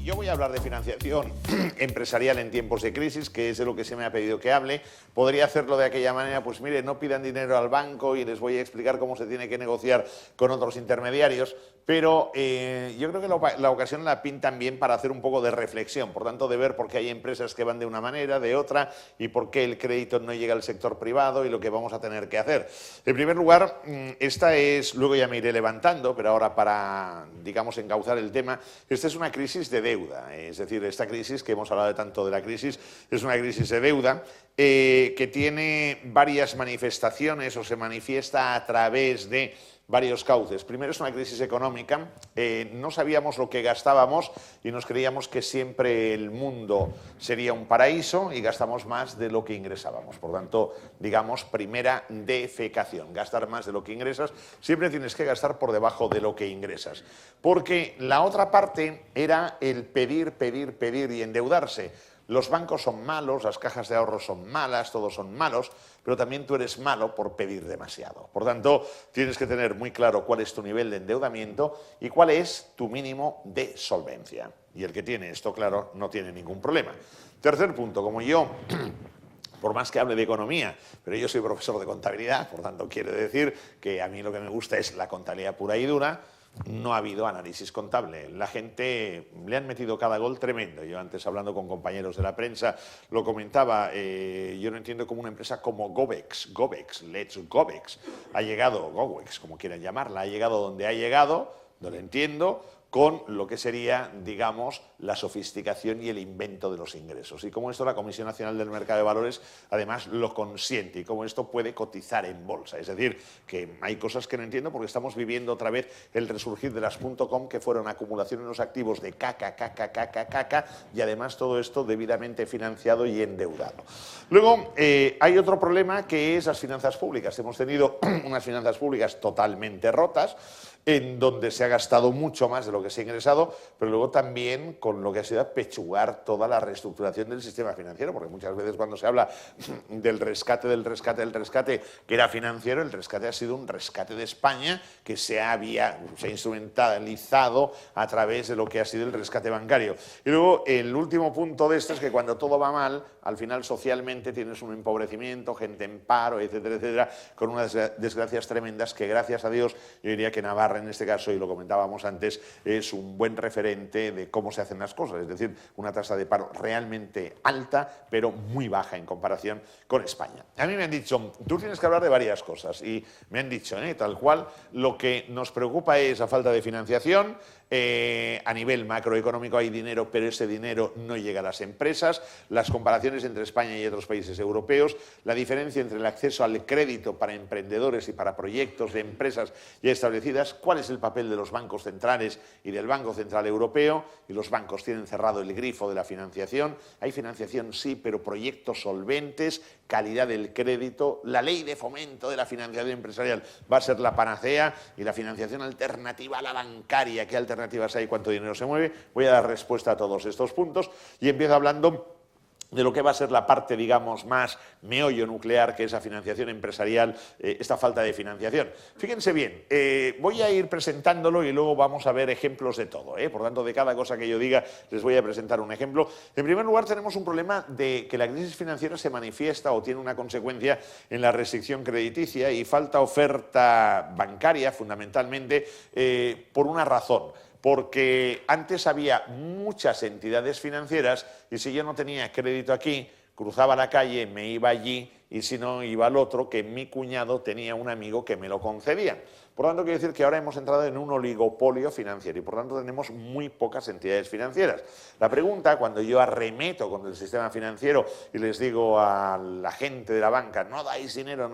yo voy a hablar de financiación empresarial en tiempos de crisis, que es de lo que se me ha pedido que hable. Podría hacerlo de aquella manera, pues mire, no pidan dinero al banco y les voy a explicar cómo se tiene que negociar con otros intermediarios, pero yo creo que la ocasión la pintan bien para hacer un poco de reflexión, por tanto, de ver por qué hay empresas que van de una manera, de otra, y por qué el crédito no llega al sector privado y lo que vamos a tener que hacer. En primer lugar, esta es, luego ya me iré levantando, pero ahora para, digamos, encauzar el tema, esta es una crisis de deuda, es decir, esta crisis que hemos hablado tanto de la crisis, es una crisis de deuda que tiene varias manifestaciones o se manifiesta a través de varios cauces. Primero es una crisis económica, no sabíamos lo que gastábamos y nos creíamos que siempre el mundo sería un paraíso y gastamos más de lo que ingresábamos. Por tanto, digamos, primera defecación, gastar más de lo que ingresas, siempre tienes que gastar por debajo de lo que ingresas. Porque la otra parte era el pedir, pedir, pedir y endeudarse. Los bancos son malos, las cajas de ahorros son malas, todos son malos, pero también tú eres malo por pedir demasiado. Por tanto, tienes que tener muy claro cuál es tu nivel de endeudamiento y cuál es tu mínimo de solvencia. Y el que tiene esto claro no tiene ningún problema. Tercer punto, como yo, por más que hable de economía, pero yo soy profesor de contabilidad, por tanto quiere decir que a mí lo que me gusta es la contabilidad pura y dura. No ha habido análisis contable. La gente le han metido cada gol tremendo. Yo antes, hablando con compañeros de la prensa, lo comentaba. Yo no entiendo cómo una empresa como Gobex, Let's Gobex, ha llegado, Gowex, como quieran llamarla, ha llegado donde ha llegado, no lo entiendo, con lo que sería, digamos, la sofisticación y el invento de los ingresos. Y como esto la Comisión Nacional del Mercado de Valores además lo consiente y como esto puede cotizar en bolsa. Es decir, que hay cosas que no entiendo porque estamos viviendo otra vez el resurgir de las .com que fueron acumulación en los activos de caca y además todo esto debidamente financiado y endeudado. Luego hay otro problema que es las finanzas públicas. Hemos tenido unas finanzas públicas totalmente rotas, en donde se ha gastado mucho más de lo que se ha ingresado, pero luego también con lo que ha sido apechugar toda la reestructuración del sistema financiero, porque muchas veces cuando se habla del rescate, que era financiero, el rescate ha sido un rescate de España que se ha instrumentalizado a través de lo que ha sido el rescate bancario. Y luego el último punto de esto es que cuando todo va mal, al final socialmente tienes un empobrecimiento, gente en paro, etcétera, etcétera, con unas desgracias tremendas que gracias a Dios yo diría que Navarra en este caso, y lo comentábamos antes, es un buen referente de cómo se hacen las cosas, es decir, una tasa de paro realmente alta, pero muy baja en comparación con España. A mí me han dicho, tú tienes que hablar de varias cosas, y me han dicho, tal cual, lo que nos preocupa es la falta de financiación. A nivel macroeconómico hay dinero, pero ese dinero no llega a las empresas, las comparaciones entre España y otros países europeos, la diferencia entre el acceso al crédito para emprendedores y para proyectos de empresas ya establecidas, cuál es el papel de los bancos centrales y del Banco Central Europeo, y los bancos tienen cerrado el grifo de la financiación. Hay financiación sí, pero proyectos solventes, calidad del crédito, la ley de fomento de la financiación empresarial va a ser la panacea, y la financiación alternativa a la bancaria, ¿qué alternativas hay? ¿Cuánto dinero se mueve? Voy a dar respuesta a todos estos puntos y empiezo hablando de lo que va a ser la parte, digamos, más meollo nuclear, que es la financiación empresarial, esta falta de financiación. Fíjense bien, voy a ir presentándolo y luego vamos a ver ejemplos de todo, Por tanto, de cada cosa que yo diga les voy a presentar un ejemplo. En primer lugar, tenemos un problema de que la crisis financiera se manifiesta o tiene una consecuencia en la restricción crediticia y falta oferta bancaria, fundamentalmente, por una razón. Porque antes había muchas entidades financieras y si yo no tenía crédito aquí, cruzaba la calle, me iba allí y si no iba al otro, que mi cuñado tenía un amigo que me lo concedía. Por tanto, quiere decir que ahora hemos entrado en un oligopolio financiero y por tanto tenemos muy pocas entidades financieras. La pregunta, cuando yo arremeto con el sistema financiero y les digo a la gente de la banca, no dais dinero,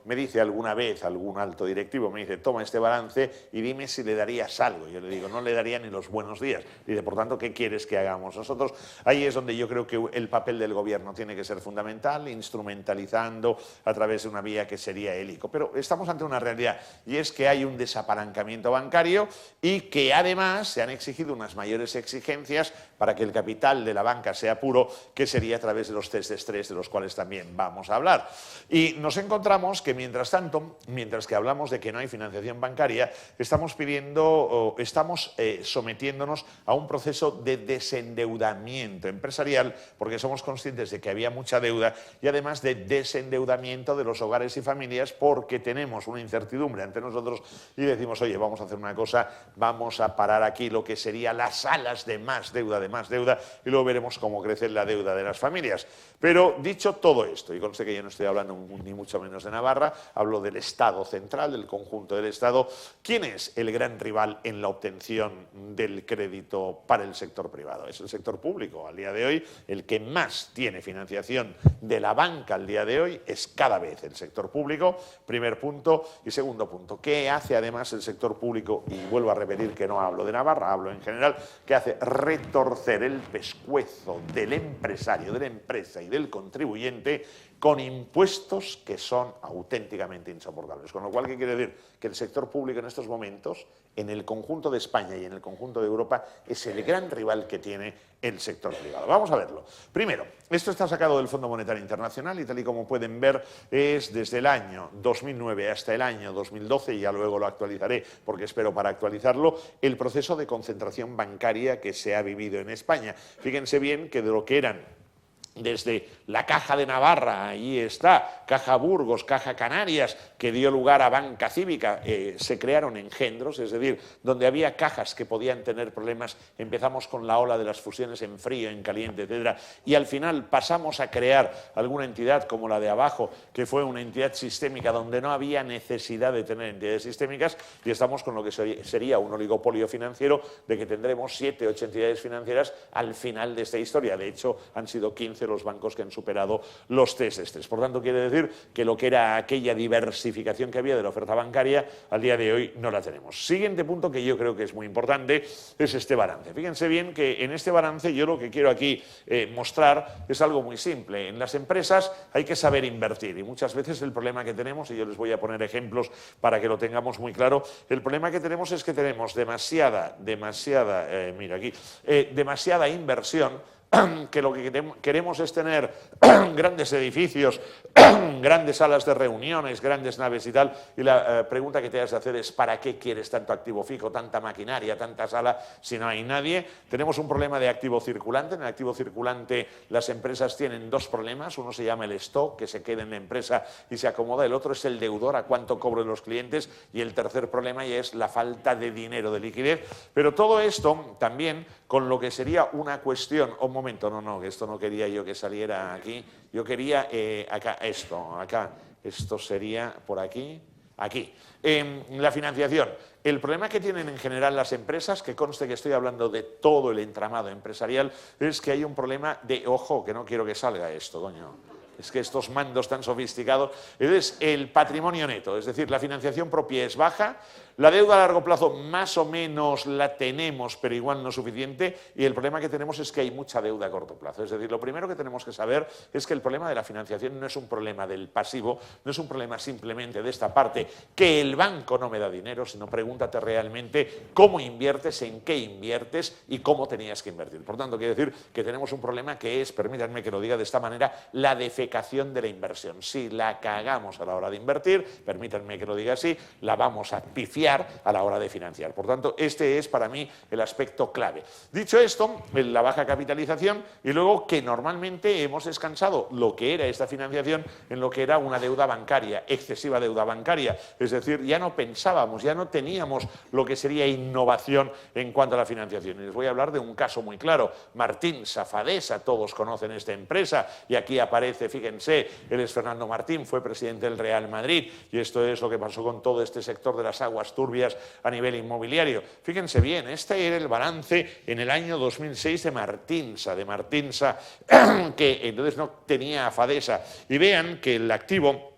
me dice alguna vez algún alto directivo, me dice, toma este balance y dime si le darías algo. Yo le digo, no le daría ni los buenos días. Dice, por tanto, ¿qué quieres que hagamos nosotros? Ahí es donde yo creo que el papel del gobierno tiene que ser fundamental, instrumentalizando a través de una vía que sería el ICO. Pero estamos ante una realidad. y es que hay un desapalancamiento bancario y que además se han exigido unas mayores exigencias para que el capital de la banca sea puro, que sería a través de los test de estrés, de los cuales también vamos a hablar. Y nos encontramos que, mientras tanto, mientras que hablamos de que no hay financiación bancaria, estamos sometiéndonos a un proceso de desendeudamiento empresarial, porque somos conscientes de que había mucha deuda y además de desendeudamiento de los hogares y familias, porque tenemos una incertidumbre ante nosotros y decimos, oye, vamos a hacer una cosa, vamos a parar aquí lo que serían las alas de más deuda, y luego veremos cómo crece la deuda de las familias. Pero dicho todo esto, y conste que yo no estoy hablando ni mucho menos de Navarra, hablo del Estado central, del conjunto del Estado. ¿Quién es el gran rival en la obtención del crédito para el sector privado? Es el sector público. Al día de hoy, el que más tiene financiación de la banca al día de hoy es cada vez el sector público, primer punto. Y segundo punto, ¿qué hace además el sector público? Y vuelvo a repetir que no hablo de Navarra, hablo en general, que hace retorcer el pescuezo del empresario, de la empresa y del contribuyente con impuestos que son auténticamente insoportables. Con lo cual, ¿qué quiere decir? Que el sector público en estos momentos, en el conjunto de España y en el conjunto de Europa, es el gran rival que tiene el sector privado. Vamos a verlo. Primero, esto está sacado del Fondo Monetario Internacional y tal y como pueden ver es desde el año 2009 hasta el año 2012, y ya luego lo actualizaré porque espero para actualizarlo, el proceso de concentración bancaria que se ha vivido en España. Fíjense bien que de lo que eran desde la Caja de Navarra, ahí está, Caja Burgos, Caja Canarias, que dio lugar a Banca Cívica, se crearon engendros, es decir, donde había cajas que podían tener problemas, empezamos con la ola de las fusiones en frío, en caliente, etcétera, y al final pasamos a crear alguna entidad como la de abajo, que fue una entidad sistémica donde no había necesidad de tener entidades sistémicas, y estamos con lo que sería un oligopolio financiero, de que tendremos 7, 8 entidades financieras al final de esta historia. De hecho, han sido 15 los bancos que han superado los test de estrés. Por tanto, quiere decir que lo que era aquella diversificación que había de la oferta bancaria, al día de hoy no la tenemos. Siguiente punto que yo creo que es muy importante es este balance. Fíjense bien que en este balance yo lo que quiero aquí mostrar es algo muy simple. En las empresas hay que saber invertir y muchas veces el problema que tenemos, y yo les voy a poner ejemplos para que lo tengamos muy claro, el problema que tenemos es que tenemos demasiada inversión, que lo que queremos es tener grandes edificios, grandes salas de reuniones, grandes naves y tal, y la pregunta que te has de hacer es ¿para qué quieres tanto activo fijo, tanta maquinaria, tanta sala, si no hay nadie? Tenemos un problema de activo circulante. En el activo circulante las empresas tienen dos problemas, uno se llama el stock, que se queda en la empresa y se acomoda, el otro es el deudor, a cuánto cobran los clientes, y el tercer problema ya es la falta de dinero, de liquidez. Pero todo esto también con lo que sería una cuestión, un momento, no, que esto no quería yo que saliera aquí, yo quería acá, esto sería por aquí, la financiación. El problema que tienen en general las empresas, que conste que estoy hablando de todo el entramado empresarial, es que hay un problema de, ojo, que no quiero que salga esto, coño. Es que estos mandos tan sofisticados, es el patrimonio neto, es decir, la financiación propia es baja, la deuda a largo plazo más o menos la tenemos, pero igual no suficiente, y el problema que tenemos es que hay mucha deuda a corto plazo. Es decir, lo primero que tenemos que saber es que el problema de la financiación no es un problema del pasivo, no es un problema simplemente de esta parte, que el banco no me da dinero, sino pregúntate realmente cómo inviertes, en qué inviertes y cómo tenías que invertir. Por tanto, quiere decir que tenemos un problema que es, permítanme que lo diga de esta manera, la defecación de la inversión. Si la cagamos a la hora de invertir, permítanme que lo diga así, la vamos a pifiar a la hora de financiar. Por tanto, este es para mí el aspecto clave. Dicho esto, la baja capitalización y luego que normalmente hemos descansado lo que era esta financiación en lo que era una deuda bancaria, excesiva deuda bancaria. Es decir, ya no pensábamos, ya no teníamos lo que sería innovación en cuanto a la financiación. Y les voy a hablar de un caso muy claro. Martín Safadesa, todos conocen esta empresa y aquí aparece, fíjense, él es Fernando Martín, fue presidente del Real Madrid y esto es lo que pasó con todo este sector de las aguas turbias a nivel inmobiliario. Fíjense bien, este era el balance en el año 2006 de Martinsa, que entonces no tenía Fadesa. Y vean que el activo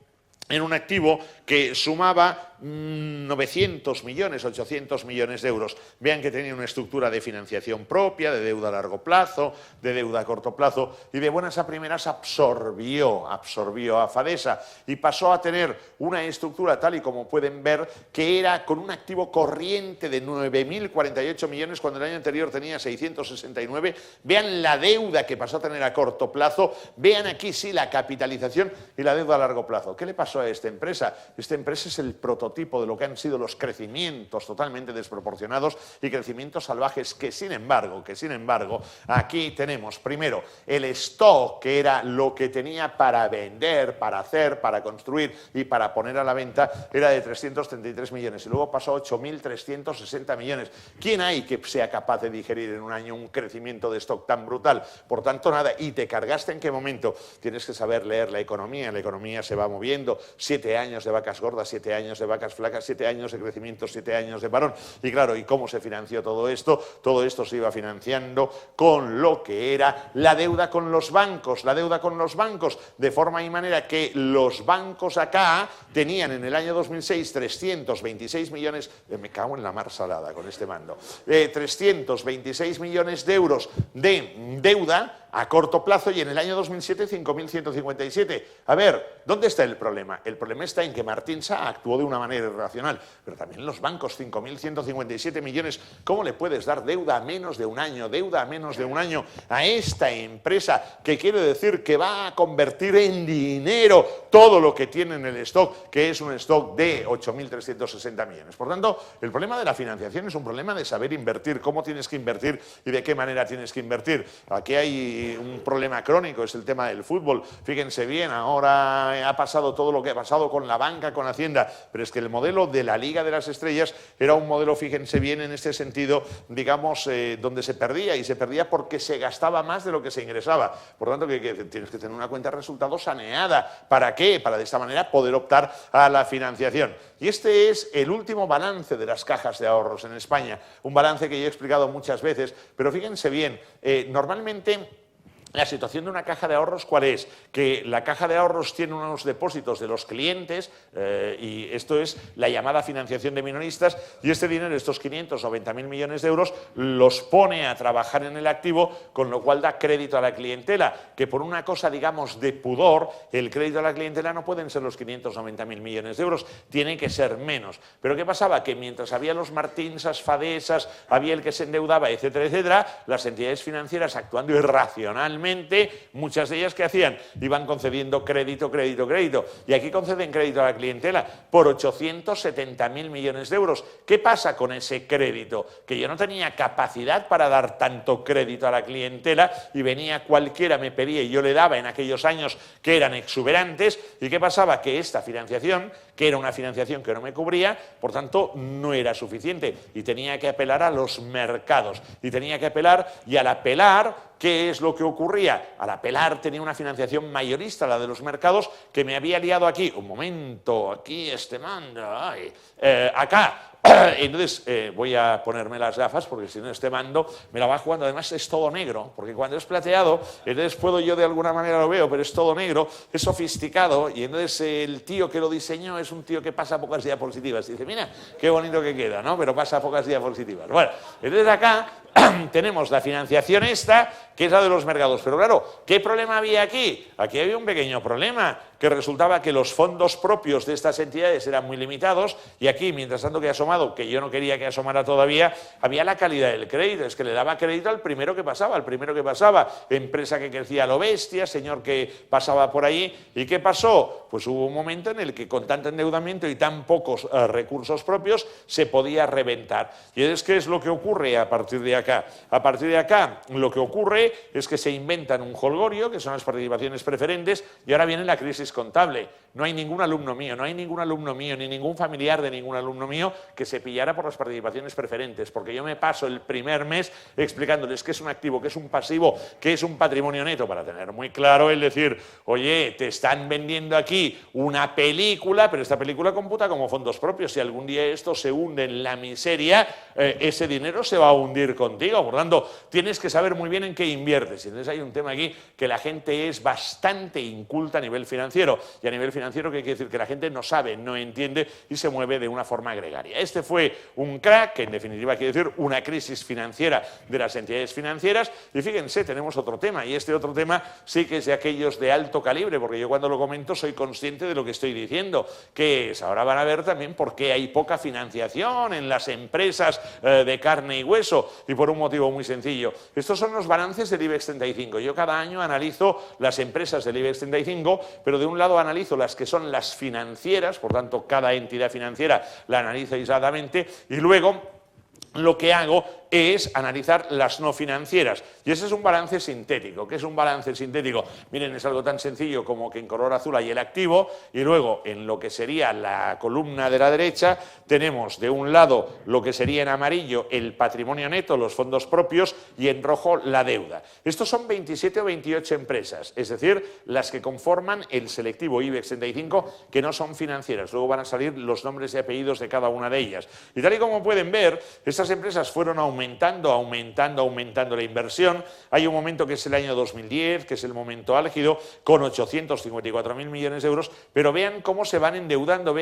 era un activo que sumaba 900 millones, 800 millones de euros. Vean que tenía una estructura de financiación propia, de deuda a largo plazo, de deuda a corto plazo, y de buenas a primeras absorbió a Fadesa y pasó a tener una estructura tal y como pueden ver, que era con un activo corriente de 9.048 millones cuando el año anterior tenía 669. Vean la deuda que pasó a tener a corto plazo, vean aquí sí la capitalización y la deuda a largo plazo. ¿Qué le pasó a esta empresa? Esta empresa es el prototipo de lo que han sido los crecimientos totalmente desproporcionados y crecimientos salvajes que sin embargo, aquí tenemos primero el stock, que era lo que tenía para vender, para hacer, para construir y para poner a la venta, era de 333 millones y luego pasó a 8.360 millones. ¿Quién hay que sea capaz de digerir en un año un crecimiento de stock tan brutal? Por tanto, nada. ¿Y te cargaste en qué momento? Tienes que saber leer la economía se va moviendo, 7 años de vacas gordas, 7 años de vacas flacas, 7 años de crecimiento, 7 años de parón. Y claro, ¿y cómo se financió todo esto? Todo esto se iba financiando con lo que era la deuda con los bancos, de forma y manera que los bancos acá tenían en el año 2006 326 millones, me cago en la mar salada con este mando, 326 millones de euros de deuda a corto plazo y en el año 2007 5.157. A ver, ¿dónde está el problema? El problema está en que Martín Sá actuó de una manera irracional, pero también los bancos, 5.157 millones, ¿cómo le puedes dar deuda a menos de un año, a esta empresa que quiere decir que va a convertir en dinero todo lo que tiene en el stock, que es un stock de 8.360 millones? Por tanto, el problema de la financiación es un problema de saber invertir, cómo tienes que invertir y de qué manera tienes que invertir. Aquí hay un problema crónico, es el tema del fútbol. Fíjense bien, ahora ha pasado todo lo que ha pasado con la banca, con Hacienda, pero es que el modelo de la Liga de las Estrellas era un modelo, fíjense bien, en este sentido, digamos, donde se perdía, y se perdía porque se gastaba más de lo que se ingresaba. Por tanto, que tienes que tener una cuenta de resultados saneada. ¿Para qué? Para de esta manera poder optar a la financiación. Y este es el último balance de las cajas de ahorros en España, un balance que yo he explicado muchas veces, pero fíjense bien, normalmente la situación de una caja de ahorros, ¿cuál es? Que la caja de ahorros tiene unos depósitos de los clientes y esto es la llamada financiación de minoristas, y este dinero, estos 590.000 millones de euros, los pone a trabajar en el activo, con lo cual da crédito a la clientela, que por una cosa, digamos, de pudor, el crédito a la clientela no pueden ser los 590.000 millones de euros, tienen que ser menos. Pero ¿qué pasaba? Que mientras había los Martinsas, Fadesas, había el que se endeudaba, etcétera, etcétera, las entidades financieras actuando irracionalmente, muchas de ellas, ¿qué hacían? Iban concediendo crédito. Y aquí conceden crédito a la clientela por 870.000 millones de euros. ¿Qué pasa con ese crédito? Que yo no tenía capacidad para dar tanto crédito a la clientela y venía cualquiera, me pedía y yo le daba en aquellos años que eran exuberantes. ¿Y qué pasaba? Que esta financiación, que era una financiación que no me cubría, por tanto no era suficiente y tenía que apelar a los mercados. Y al apelar, ¿qué es lo que ocurría? Al apelar tenía una financiación mayorista, la de los mercados, que me había liado aquí. Un momento, aquí este mando, acá. Entonces voy a ponerme las gafas porque si no este mando me la va jugando. Además es todo negro, porque cuando es plateado, entonces puedo yo de alguna manera lo veo, pero es todo negro, es sofisticado, y entonces el tío que lo diseñó es un tío que pasa pocas diapositivas. Dice, mira, qué bonito que queda, ¿no? Pero pasa pocas diapositivas. Bueno, entonces acá tenemos la financiación esta, que es la de los mercados. Pero claro, ¿qué problema había aquí? Aquí había un pequeño problema, que resultaba que los fondos propios de estas entidades eran muy limitados, y aquí, mientras tanto que ha asomado, que yo no quería que asomara todavía, había la calidad del crédito. Es que le daba crédito al primero que pasaba, empresa que crecía a lo bestia, señor que pasaba por allí. ¿Y qué pasó? Pues hubo un momento en el que con tanto endeudamiento y tan pocos recursos propios se podía reventar. Y es que es lo que ocurre a partir de acá. A partir de acá lo que ocurre es que se inventan un jolgorio, que son las participaciones preferentes, y ahora viene la crisis contable. No hay ningún alumno mío, ni ningún familiar de ningún alumno mío que se pillara por las participaciones preferentes, porque yo me paso el primer mes explicándoles qué es un activo, qué es un pasivo, qué es un patrimonio neto, para tener muy claro el decir, oye, te están vendiendo aquí una película, pero esta película computa como fondos propios. Si algún día esto se hunde en la miseria, ese dinero se va a hundir contigo. Por tanto, tienes que saber muy bien en qué inviertes. Y entonces hay un tema aquí, que la gente es bastante inculta a nivel financiero, y a nivel financiero financiero, que quiere decir que la gente no sabe, no entiende y se mueve de una forma gregaria. Este fue un crack, que en definitiva quiere decir una crisis financiera de las entidades financieras, y fíjense, tenemos otro tema, y este otro tema sí que es de aquellos de alto calibre, porque yo cuando lo comento soy consciente de lo que estoy diciendo, que es, ahora van a ver también por qué hay poca financiación en las empresas de carne y hueso, y por un motivo muy sencillo. Estos son los balances del IBEX 35. Yo cada año analizo las empresas del IBEX 35, pero de un lado analizo las que son las financieras, por tanto cada entidad financiera la analizo aisladamente, y luego lo que hago es analizar las no financieras, y ese es un balance sintético. ¿Qué es un balance sintético? Miren, es algo tan sencillo como que en color azul hay el activo, y luego en lo que sería la columna de la derecha tenemos de un lado lo que sería en amarillo el patrimonio neto, los fondos propios, y en rojo la deuda. Estos son 27 o 28 empresas, es decir, las que conforman el selectivo IBEX 35, que no son financieras. Luego van a salir los nombres y apellidos de cada una de ellas. Y tal y como pueden ver, estas empresas fueron aumentando la inversión. Hay un momento que es el año 2010, que es el momento álgido, con 854.000 millones de euros, pero vean cómo se van endeudando,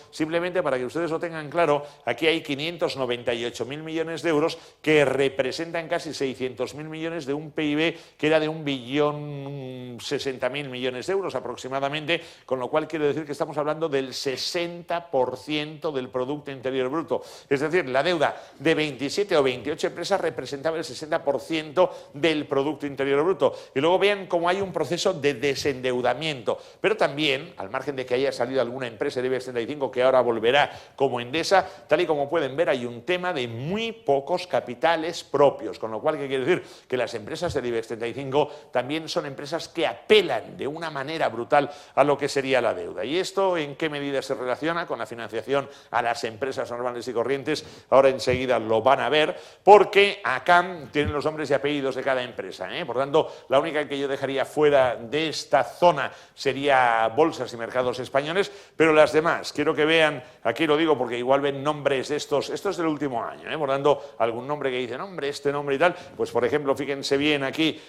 simplemente para que ustedes lo tengan claro. Aquí hay 598.000 millones de euros que representan casi 600.000 millones de un PIB que era de 1.060.000 millones de euros aproximadamente, con lo cual quiere decir que estamos hablando del 60% del Producto Interior Bruto. Es decir, la deuda de 27 o 28 empresas representaba el 60% del Producto Interior Bruto. Y luego vean cómo hay un proceso de desendeudamiento, pero también, al margen de que haya salido alguna empresa de IBEX 35 que ahora volverá como Endesa, tal y como pueden ver, hay un tema de muy pocos capitales propios, con lo cual, ¿qué quiere decir? Que las empresas del IBEX 35 también son empresas que apelan de una manera brutal a lo que sería la deuda. ¿Y esto en qué medida se relaciona con la financiación a las empresas normales y corrientes? Ahora enseguida lo van a ver, porque acá tienen los nombres y apellidos de cada empresa, Por tanto, la única que yo dejaría fuera de esta zona sería Bolsas y Mercados Españoles, pero las demás, quiero que vean, aquí lo digo porque igual ven nombres de estos, esto es del último año, por tanto, algún nombre que dicen, hombre, este nombre y tal, pues por ejemplo, fíjense bien aquí,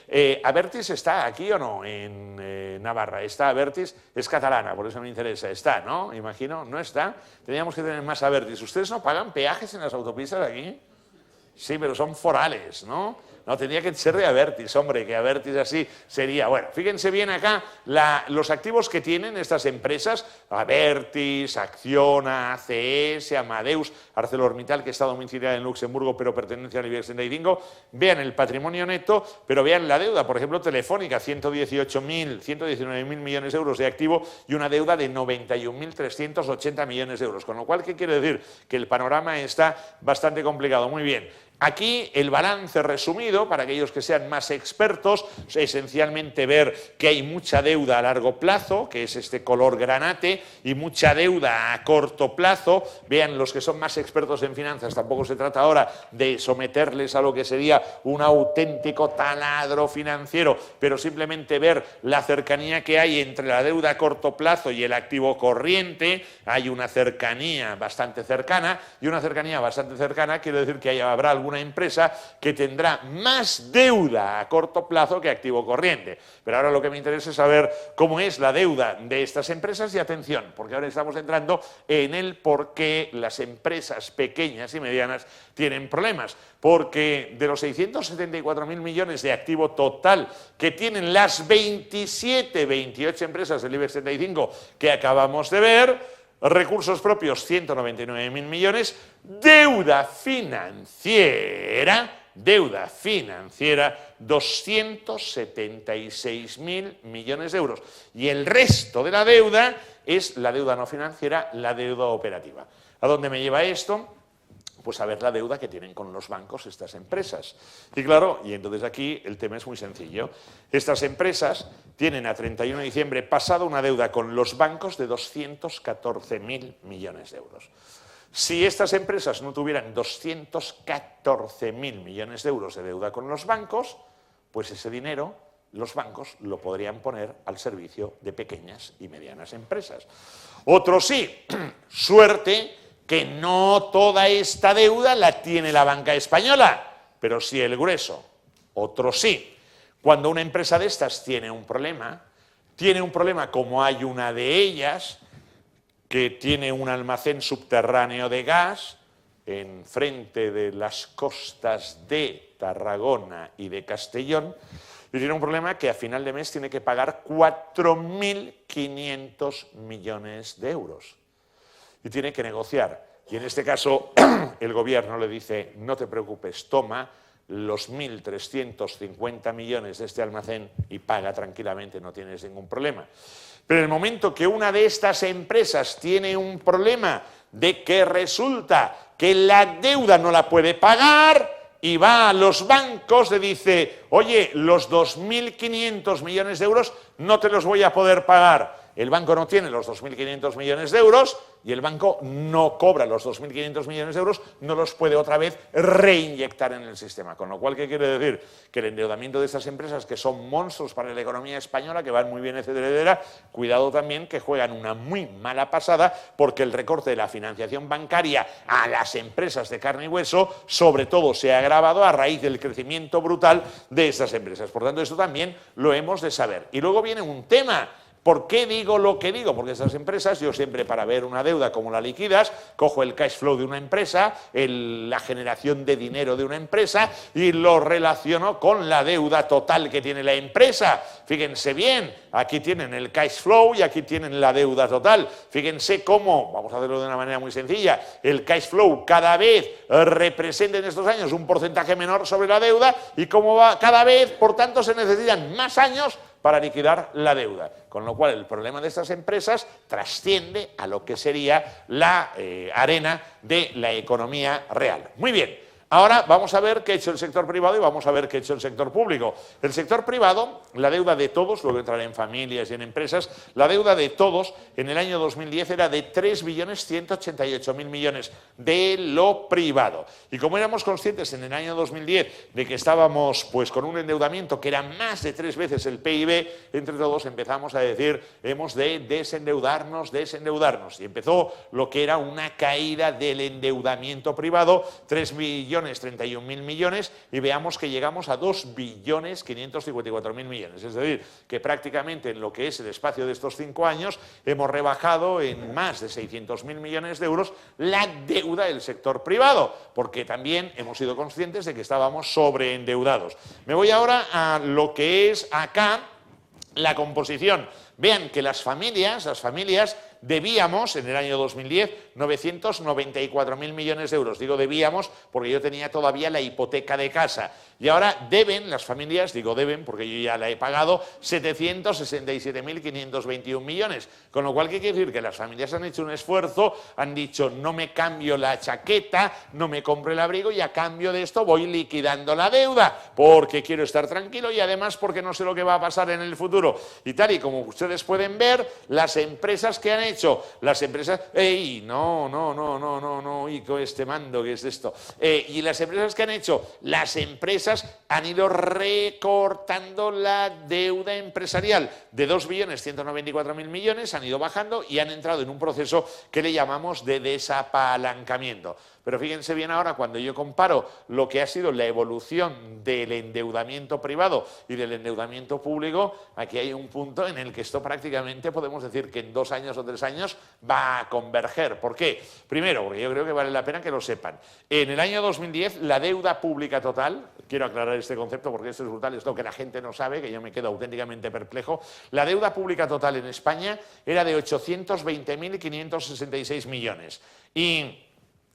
Abertis está aquí o no, en Navarra, está Abertis, es catalana, por eso me interesa, está, ¿no? Imagino, no está, teníamos que tener más Abertis. ¿Ustedes no pagan peajes en las autopistas aquí? Sí, pero son forales, ¿no? No, tendría que ser de Abertis, hombre, que Abertis así sería. Bueno, fíjense bien acá los activos que tienen estas empresas, Abertis, Acciona, ACS, Amadeus, ArcelorMittal, que está domiciliada en Luxemburgo, pero pertenece al IBEX 35. Vean el patrimonio neto, pero vean la deuda. Por ejemplo, Telefónica, 119.000 millones de euros de activo y una deuda de 91.380 millones de euros. Con lo cual, ¿qué quiere decir? Que el panorama está bastante complicado. Muy bien. Aquí el balance resumido, para aquellos que sean más expertos, esencialmente ver que hay mucha deuda a largo plazo, que es este color granate, y mucha deuda a corto plazo. Vean, los que son más expertos en finanzas, tampoco se trata ahora de someterles a lo que sería un auténtico taladro financiero, pero simplemente ver la cercanía que hay entre la deuda a corto plazo y el activo corriente. Hay una cercanía bastante cercana, y una cercanía bastante cercana quiere decir que habrá alguna empresa que tendrá más deuda a corto plazo que activo corriente. Pero ahora lo que me interesa es saber cómo es la deuda de estas empresas, y atención, porque ahora estamos entrando en el por qué las empresas pequeñas y medianas tienen problemas. Porque de los 674.000 millones de activo total que tienen las 28 empresas del IBEX 35 que acabamos de ver, recursos propios 199.000 millones, deuda financiera 276.000 millones de euros. Y el resto de la deuda es la deuda no financiera, la deuda operativa. ¿A dónde me lleva esto? Pues a ver la deuda que tienen con los bancos estas empresas. Y claro, y entonces aquí el tema es muy sencillo. Estas empresas tienen a 31 de diciembre pasado una deuda con los bancos de 214.000 millones de euros. Si estas empresas no tuvieran 214.000 millones de euros de deuda con los bancos, pues ese dinero los bancos lo podrían poner al servicio de pequeñas y medianas empresas. Otros sí, suerte que no toda esta deuda la tiene la banca española, pero sí el grueso. Otro sí. Cuando una empresa de estas tiene un problema, tiene un problema como hay una de ellas, que tiene un almacén subterráneo de gas enfrente de las costas de Tarragona y de Castellón, y tiene un problema que a final de mes tiene que pagar 4.500 millones de euros. Y tiene que negociar. Y en este caso el gobierno le dice, no te preocupes, toma los 1.350 millones de este almacén y paga tranquilamente, no tienes ningún problema. Pero en el momento que una de estas empresas tiene un problema de que resulta que la deuda no la puede pagar y va a los bancos, le dice, oye, los 2.500 millones de euros no te los voy a poder pagar. El banco no tiene los 2.500 millones de euros y el banco no cobra los 2.500 millones de euros, no los puede otra vez reinyectar en el sistema. Con lo cual, ¿qué quiere decir? Que el endeudamiento de estas empresas, que son monstruos para la economía española, que van muy bien, etcétera, etcétera, cuidado también que juegan una muy mala pasada, porque el recorte de la financiación bancaria a las empresas de carne y hueso, sobre todo, se ha agravado a raíz del crecimiento brutal de estas empresas. Por tanto, esto también lo hemos de saber. Y luego viene un tema. ¿Por qué digo lo que digo? Porque estas empresas, yo siempre para ver una deuda como la liquidas, cojo el cash flow de una empresa, la generación de dinero de una empresa y lo relaciono con la deuda total que tiene la empresa. Fíjense bien, aquí tienen el cash flow y aquí tienen la deuda total. Fíjense cómo, vamos a hacerlo de una manera muy sencilla, el cash flow cada vez representa en estos años un porcentaje menor sobre la deuda y cómo va cada vez, por tanto, se necesitan más años para liquidar la deuda, con lo cual el problema de estas empresas trasciende a lo que sería la arena de la economía real. Muy bien, ahora vamos a ver qué ha hecho el sector privado y vamos a ver qué ha hecho el sector público. El sector privado, la deuda de todos, luego entraré en familias y en empresas, la deuda de todos en el año 2010 era de 3.188.000 millones de lo privado. Y como éramos conscientes en el año 2010 de que estábamos pues con un endeudamiento que era más de 3 veces el PIB, entre todos empezamos a decir, hemos de desendeudarnos. Y empezó lo que era una caída del endeudamiento privado, 3.031.000 millones, y veamos que llegamos a 2.554.000 millones. Es decir, que prácticamente en lo que es el espacio de estos 5 años hemos rebajado en más de 600.000 millones de euros la deuda del sector privado, porque también hemos sido conscientes de que estábamos sobreendeudados. Me voy ahora a lo que es acá la composición. Vean que las familias debíamos en el año 2010 994.000 millones de euros. Digo debíamos porque yo tenía todavía la hipoteca de casa. Y ahora deben las familias, digo deben porque yo ya la he pagado, 767.521 millones. Con lo cual, ¿qué quiere decir? Que las familias han hecho un esfuerzo, han dicho no me cambio la chaqueta, no me compro el abrigo y a cambio de esto voy liquidando la deuda porque quiero estar tranquilo y además porque no sé lo que va a pasar en el futuro. Y tal y como ustedes pueden ver, las empresas que han hecho, las empresas, y con este mando, ¿qué es esto? Y las empresas que han hecho, las empresas han ido recortando la deuda empresarial de 2.194.000 millones, han ido bajando y han entrado en un proceso que le llamamos de desapalancamiento. Pero fíjense bien ahora, cuando yo comparo lo que ha sido la evolución del endeudamiento privado y del endeudamiento público, aquí hay un punto en el que esto prácticamente podemos decir que en 2 años o 3 años va a converger. ¿Por qué? Primero, porque yo creo que vale la pena que lo sepan. En el año 2010, la deuda pública total, quiero aclarar este concepto porque esto es brutal, es lo que la gente no sabe, que yo me quedo auténticamente perplejo, la deuda pública total en España era de 820.566 millones. Y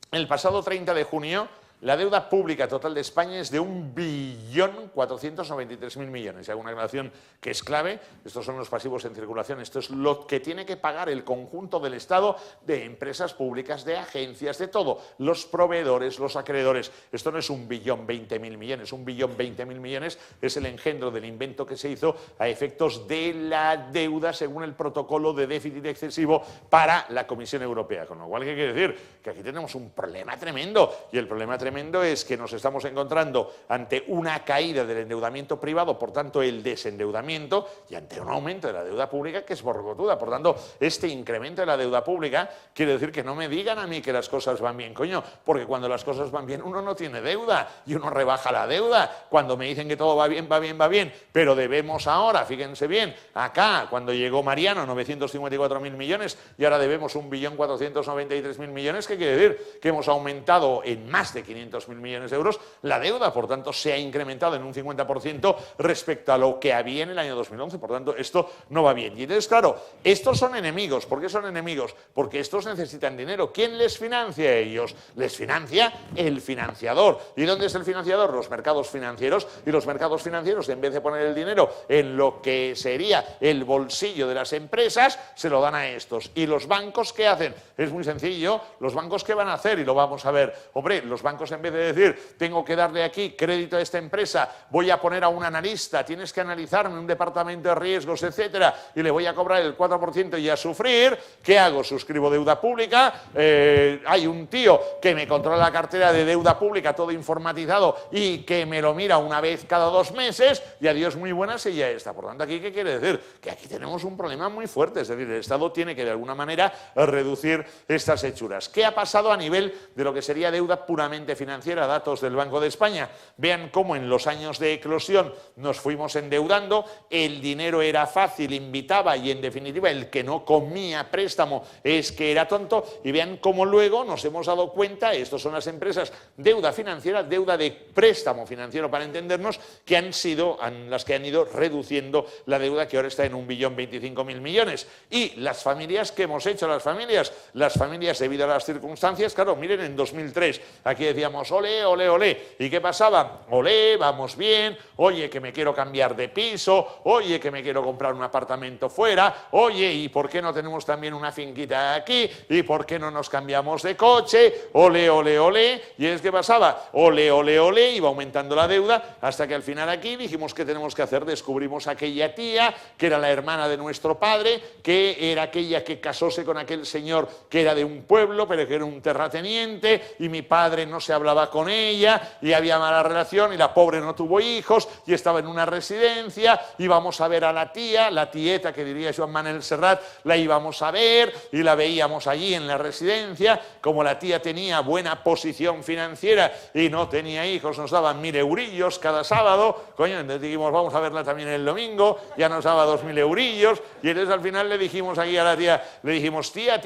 el pasado 30 de junio, la deuda pública total de España es de 1.493.000 millones. Hago una aclaración que es clave. Estos son los pasivos en circulación. Esto es lo que tiene que pagar el conjunto del Estado, de empresas públicas, de agencias, de todo. Los proveedores, los acreedores. Esto no es 1.020.000 millones. 1.020.000 millones es el engendro del invento que se hizo a efectos de la deuda según el protocolo de déficit excesivo para la Comisión Europea. Con lo cual, ¿qué quiere decir? Que aquí tenemos un problema tremendo. Y el problema tremendo tremendo es que nos estamos encontrando ante una caída del endeudamiento privado, por tanto el desendeudamiento, y ante un aumento de la deuda pública que es borbotuda. Por tanto, este incremento de la deuda pública quiere decir que no me digan a mí que las cosas van bien, coño, porque cuando las cosas van bien uno no tiene deuda y uno rebaja la deuda. Cuando me dicen que todo va bien, va bien, va bien, pero debemos ahora, fíjense bien, acá cuando llegó Mariano 954.000 millones y ahora debemos 1.493.000 millones, ¿qué quiere decir? Que hemos aumentado en más de 500.000 millones de euros la deuda, por tanto se ha incrementado en un 50% respecto a lo que había en el año 2011, por tanto esto no va bien. Y entonces, claro, estos son enemigos. ¿Por qué son enemigos? Porque estos necesitan dinero. ¿Quién les financia a ellos? Les financia el financiador. ¿Y dónde es el financiador? Los mercados financieros. Y los mercados financieros, en vez de poner el dinero en lo que sería el bolsillo de las empresas, se lo dan a estos. ¿Y los bancos qué hacen? Es muy sencillo. ¿Los bancos qué van a hacer? Y lo vamos a ver. Hombre, los bancos, en vez de decir, tengo que darle aquí crédito a esta empresa, voy a poner a un analista, tienes que analizarme un departamento de riesgos, etcétera, y le voy a cobrar el 4% y a sufrir, ¿qué hago? Suscribo deuda pública, hay un tío que me controla la cartera de deuda pública, todo informatizado, y que me lo mira una vez cada 2 meses, y adiós, muy buena, y ya está. Por tanto, ¿aquí qué quiere decir? Que aquí tenemos un problema muy fuerte, es decir, el Estado tiene que de alguna manera reducir estas hechuras. ¿Qué ha pasado a nivel de lo que sería deuda puramente financiera? Datos del Banco de España. Vean cómo en los años de eclosión nos fuimos endeudando, el dinero era fácil, invitaba, y en definitiva el que no comía préstamo es que era tonto, y vean cómo luego nos hemos dado cuenta, estos son las empresas, deuda financiera, deuda de préstamo financiero para entendernos, que han sido las que han ido reduciendo la deuda, que ahora está en 1.025.000 millones. Y las familias, ¿qué hemos hecho las familias? Las familias, debido a las circunstancias, claro, miren, en 2003 aquí decíamos olé, olé, olé, ¿y qué pasaba? Olé, vamos bien, oye, que me quiero cambiar de piso, oye, que me quiero comprar un apartamento fuera, oye, ¿y por qué no tenemos también una finquita aquí? ¿Y por qué no nos cambiamos de coche? Olé, olé, olé. ¿Y es que pasaba? Olé, olé, olé, iba aumentando la deuda, hasta que al final aquí dijimos, ¿qué tenemos que hacer? Descubrimos aquella tía, que era la hermana de nuestro padre, que era aquella que casóse con aquel señor que era de un pueblo, pero que era un terrateniente, y mi padre no se hablaba con ella, y había mala relación, y la pobre no tuvo hijos, y estaba en una residencia, íbamos a ver a la tía, la tieta, que diría Joan Manel Serrat, la íbamos a ver, y la veíamos allí en la residencia. Como la tía tenía buena posición financiera y no tenía hijos, nos daban 1.000 eurillos cada sábado, coño, entonces dijimos, vamos a verla también el domingo, ya nos daba 2.000 eurillos, y entonces al final le dijimos aquí a la tía, le dijimos, tía,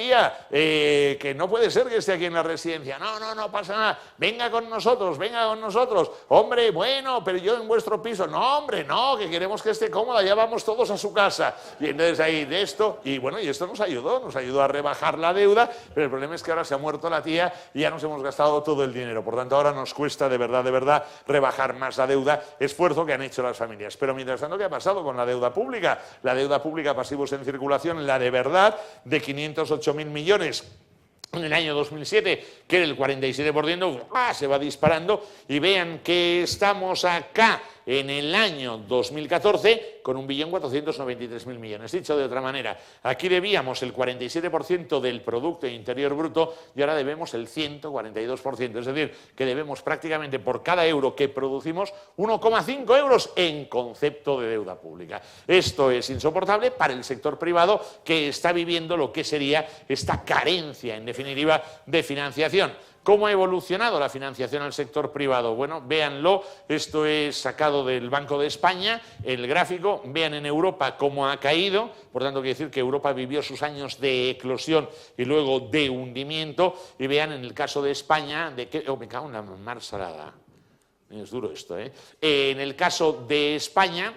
que no puede ser que esté aquí en la residencia, no pasa nada, venga con nosotros, hombre, bueno, pero yo en vuestro piso, no, hombre, no, que queremos que esté cómoda, ya vamos todos a su casa. Y entonces ahí de esto, y bueno, y esto nos ayudó a rebajar la deuda, pero el problema es que ahora se ha muerto la tía y ya nos hemos gastado todo el dinero, por tanto ahora nos cuesta de verdad rebajar más la deuda, esfuerzo que han hecho las familias. Pero mientras tanto, ¿qué ha pasado con la deuda pública? La deuda pública, pasivos en circulación, la de verdad, de 508.000 millones en el año 2007, que era el 47%, se va disparando, y vean que estamos acá en el año 2014 con 1.493.000 millones. Dicho de otra manera, aquí debíamos el 47% del Producto Interior Bruto y ahora debemos el 142%, es decir, que debemos prácticamente por cada euro que producimos 1,5 euros en concepto de deuda pública. Esto es insoportable para el sector privado, que está viviendo lo que sería esta carencia, en definitiva, de financiación. ¿Cómo ha evolucionado la financiación al sector privado? Bueno, véanlo, esto es sacado del Banco de España, el gráfico, vean en Europa cómo ha caído, por tanto quiere decir que Europa vivió sus años de eclosión y luego de hundimiento, y vean en el caso de España, me cago en la mar salada, es duro esto, ¿eh? En el caso de España,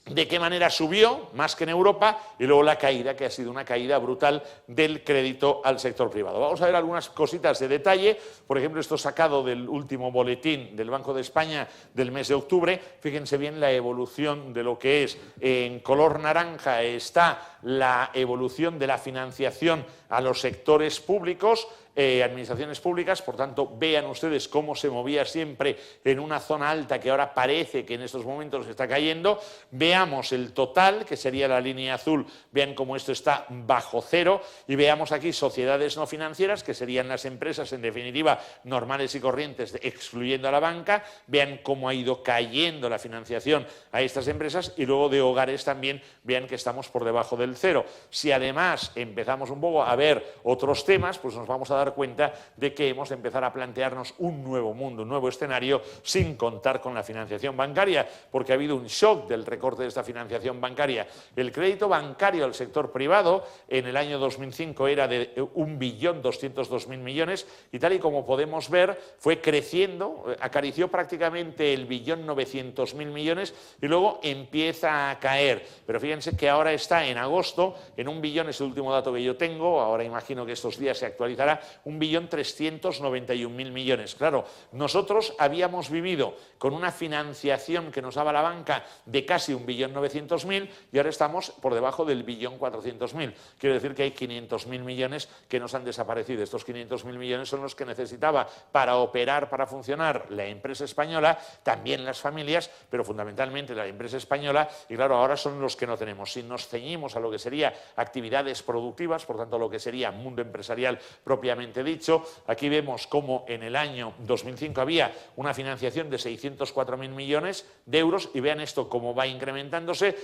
de qué manera subió, más que en Europa, y luego la caída, que ha sido una caída brutal del crédito al sector privado. Vamos a ver algunas cositas de detalle. Por ejemplo, esto sacado del último boletín del Banco de España del mes de octubre. Fíjense bien la evolución de lo que es. En color naranja está la evolución de la financiación a los sectores públicos, administraciones públicas. Por tanto, vean ustedes cómo se movía siempre en una zona alta que ahora parece que en estos momentos está cayendo. Veamos el total, que sería la línea azul, vean cómo esto está bajo cero, y veamos aquí sociedades no financieras, que serían las empresas en definitiva normales y corrientes, excluyendo a la banca. Vean cómo ha ido cayendo la financiación a estas empresas, y luego de hogares también vean que estamos por debajo del cero. Si además empezamos un poco a ver otros temas, pues nos vamos a dar cuenta de que hemos de empezar a plantearnos un nuevo mundo, un nuevo escenario, sin contar con la financiación bancaria, porque ha habido un shock del recorte de esta financiación bancaria. El crédito bancario al sector privado en el año 2005 era de 1.202.000 millones, y tal y como podemos ver fue creciendo, acarició prácticamente el 1.900.000 millones y luego empieza a caer. Pero fíjense que ahora está en agosto en 1 billón, es el último dato que yo tengo, ahora imagino que estos días se actualizará, 1.391.000 millones. Claro, nosotros habíamos vivido con una financiación que nos daba la banca de casi 1.900.000 y ahora estamos por debajo del 1.400.000. Quiero decir que hay 500.000 millones que nos han desaparecido. Estos 500.000 millones son los que necesitaba para operar, para funcionar la empresa española, también las familias, pero fundamentalmente la empresa española, y claro, ahora son los que no tenemos. Si nos ceñimos a lo que sería actividades productivas, por tanto lo que sería mundo empresarial propiamente dicho, aquí vemos cómo en el año 2005 había una financiación de 604.000 millones de euros, y vean esto cómo va incrementándose.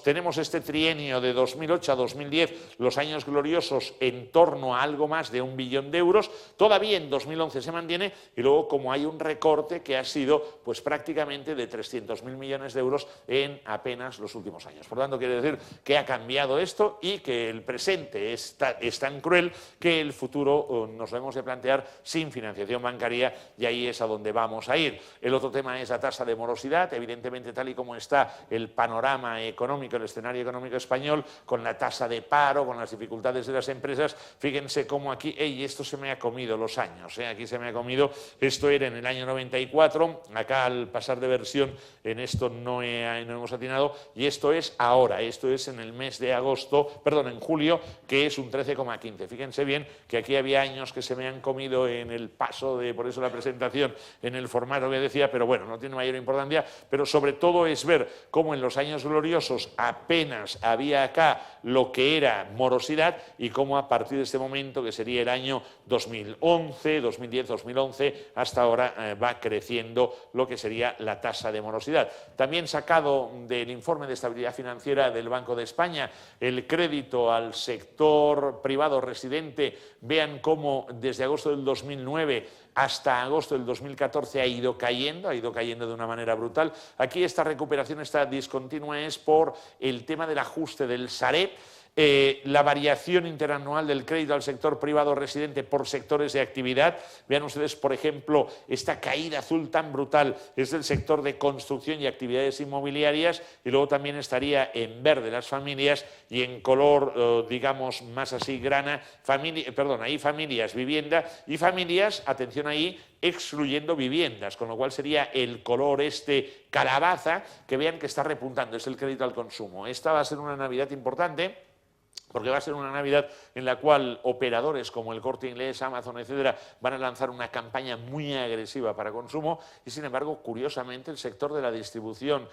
Tenemos este trienio de 2008 a 2010, los años gloriosos, en torno a algo más de 1 billón de euros. Todavía en 2011 se mantiene, y luego como hay un recorte que ha sido pues prácticamente de 300.000 millones de euros en apenas los últimos años. Por tanto, quiere decir que ha cambiado esto y que el presente es tan cruel que el futuro nos lo hemos de plantear sin financiación bancaria, y ahí es a donde vamos a ir. El otro tema es la tasa de morosidad. Evidentemente, tal y como está el panorama económico, el escenario económico español, con la tasa de paro, con las dificultades de las empresas, fíjense cómo aquí, esto se me ha comido los años, aquí se me ha comido, esto era en el año 94, acá al pasar de versión en esto no hemos atinado, y esto es ahora, esto es en el mes de agosto, perdón, en julio, que es un 13,15. Fíjense bien que aquí había años que se me han comido en el paso de, por eso la presentación, en el formato que decía, pero bueno, no tiene mayor importancia, pero sobre todo es ver cómo en los años gloriosos apenas había acá lo que era morosidad, y cómo a partir de este momento, que sería el año 2011, 2010, 2011, hasta ahora va creciendo lo que sería la tasa de morosidad. También sacado del informe de estabilidad financiera del Banco de España, el crédito al sector privado residente, vean cómo desde agosto del 2009 hasta agosto del 2014 ha ido cayendo de una manera brutal. Aquí esta recuperación, esta discontinua, es por el tema del ajuste del Sareb. La variación interanual del crédito al sector privado residente por sectores de actividad. Vean ustedes, por ejemplo, esta caída azul tan brutal es del sector de construcción y actividades inmobiliarias, y luego también estaría en verde las familias, y en color, digamos, más así grana, ahí familias, vivienda, y familias, atención ahí, excluyendo viviendas, con lo cual sería el color calabaza, que vean que está repuntando, es el crédito al consumo. Esta va a ser una Navidad importante, porque va a ser una Navidad en la cual operadores como el Corte Inglés, Amazon, etcétera, van a lanzar una campaña muy agresiva para consumo, y sin embargo, curiosamente, el sector de la distribución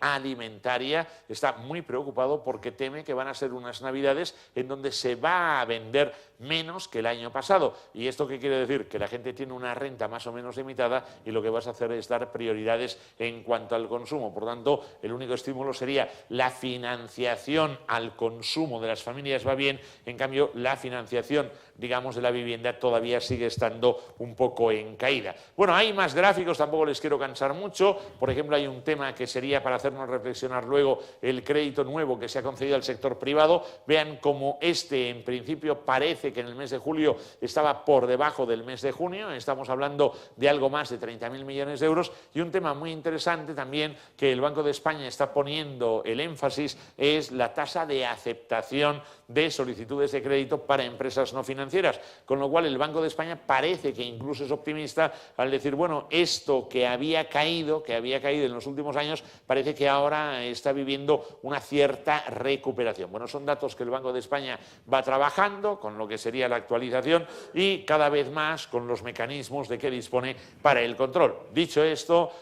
alimentaria está muy preocupado porque teme que van a ser unas Navidades en donde se va a vender menos que el año pasado. ¿Y esto qué quiere decir? Que la gente tiene una renta más o menos limitada, y lo que vas a hacer es dar prioridades en cuanto al consumo. Por tanto, el único estímulo sería la financiación al consumo de las familias va bien, en cambio la financiación, digamos, de la vivienda todavía sigue estando un poco en caída. Bueno, hay más gráficos, tampoco les quiero cansar mucho. Por ejemplo, hay un tema que sería para hacernos reflexionar luego, el crédito nuevo que se ha concedido al sector privado. Vean cómo en principio parece que en el mes de julio estaba por debajo del mes de junio, estamos hablando de algo más de 30.000 millones de euros, y un tema muy interesante también que el Banco de España está poniendo el énfasis es la tasa de aceptación de solicitudes de crédito para empresas no financieras, con lo cual el Banco de España parece que incluso es optimista al decir, bueno, esto que había caído en los últimos años, parece que ahora está viviendo una cierta recuperación. Bueno, son datos que el Banco de España va trabajando con lo que sería la actualización y cada vez más con los mecanismos de que dispone para el control. Dicho esto,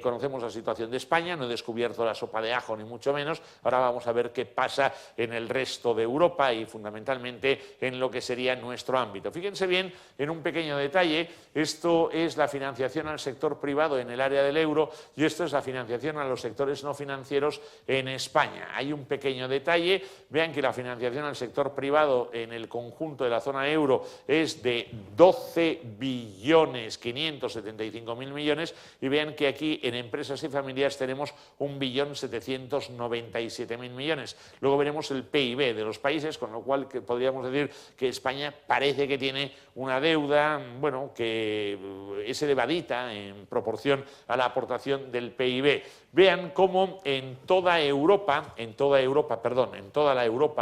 conocemos la situación de España, no he descubierto la sopa de ajo ni mucho menos, ahora vamos a ver qué pasa en el resto de Europa y fundamentalmente en lo que sería nuestro ámbito. Fíjense bien en un pequeño detalle, esto es la financiación al sector privado en el área del euro y esto es la financiación a los sectores no financieros en España. Hay un pequeño detalle, vean que la financiación al sector privado en el conjunto de la zona euro es de 12.575.000 millones y vean que aquí en empresas y familias tenemos 1.797.000 millones. Luego veremos el PIB de los países, con lo cual podríamos decir que España parece que tiene una deuda, bueno, que es elevadita en proporción a la aportación del PIB. Vean cómo en toda la Europa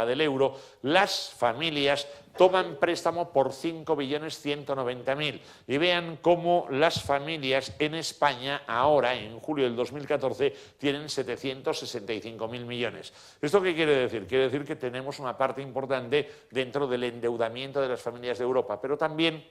del euro, las familias toman préstamo por 5.190.000 y vean cómo las familias en España ahora, en julio del 2014, tienen 765.000 millones. ¿Esto qué quiere decir? Quiere decir que tenemos una parte importante dentro del endeudamiento de las familias de Europa, pero también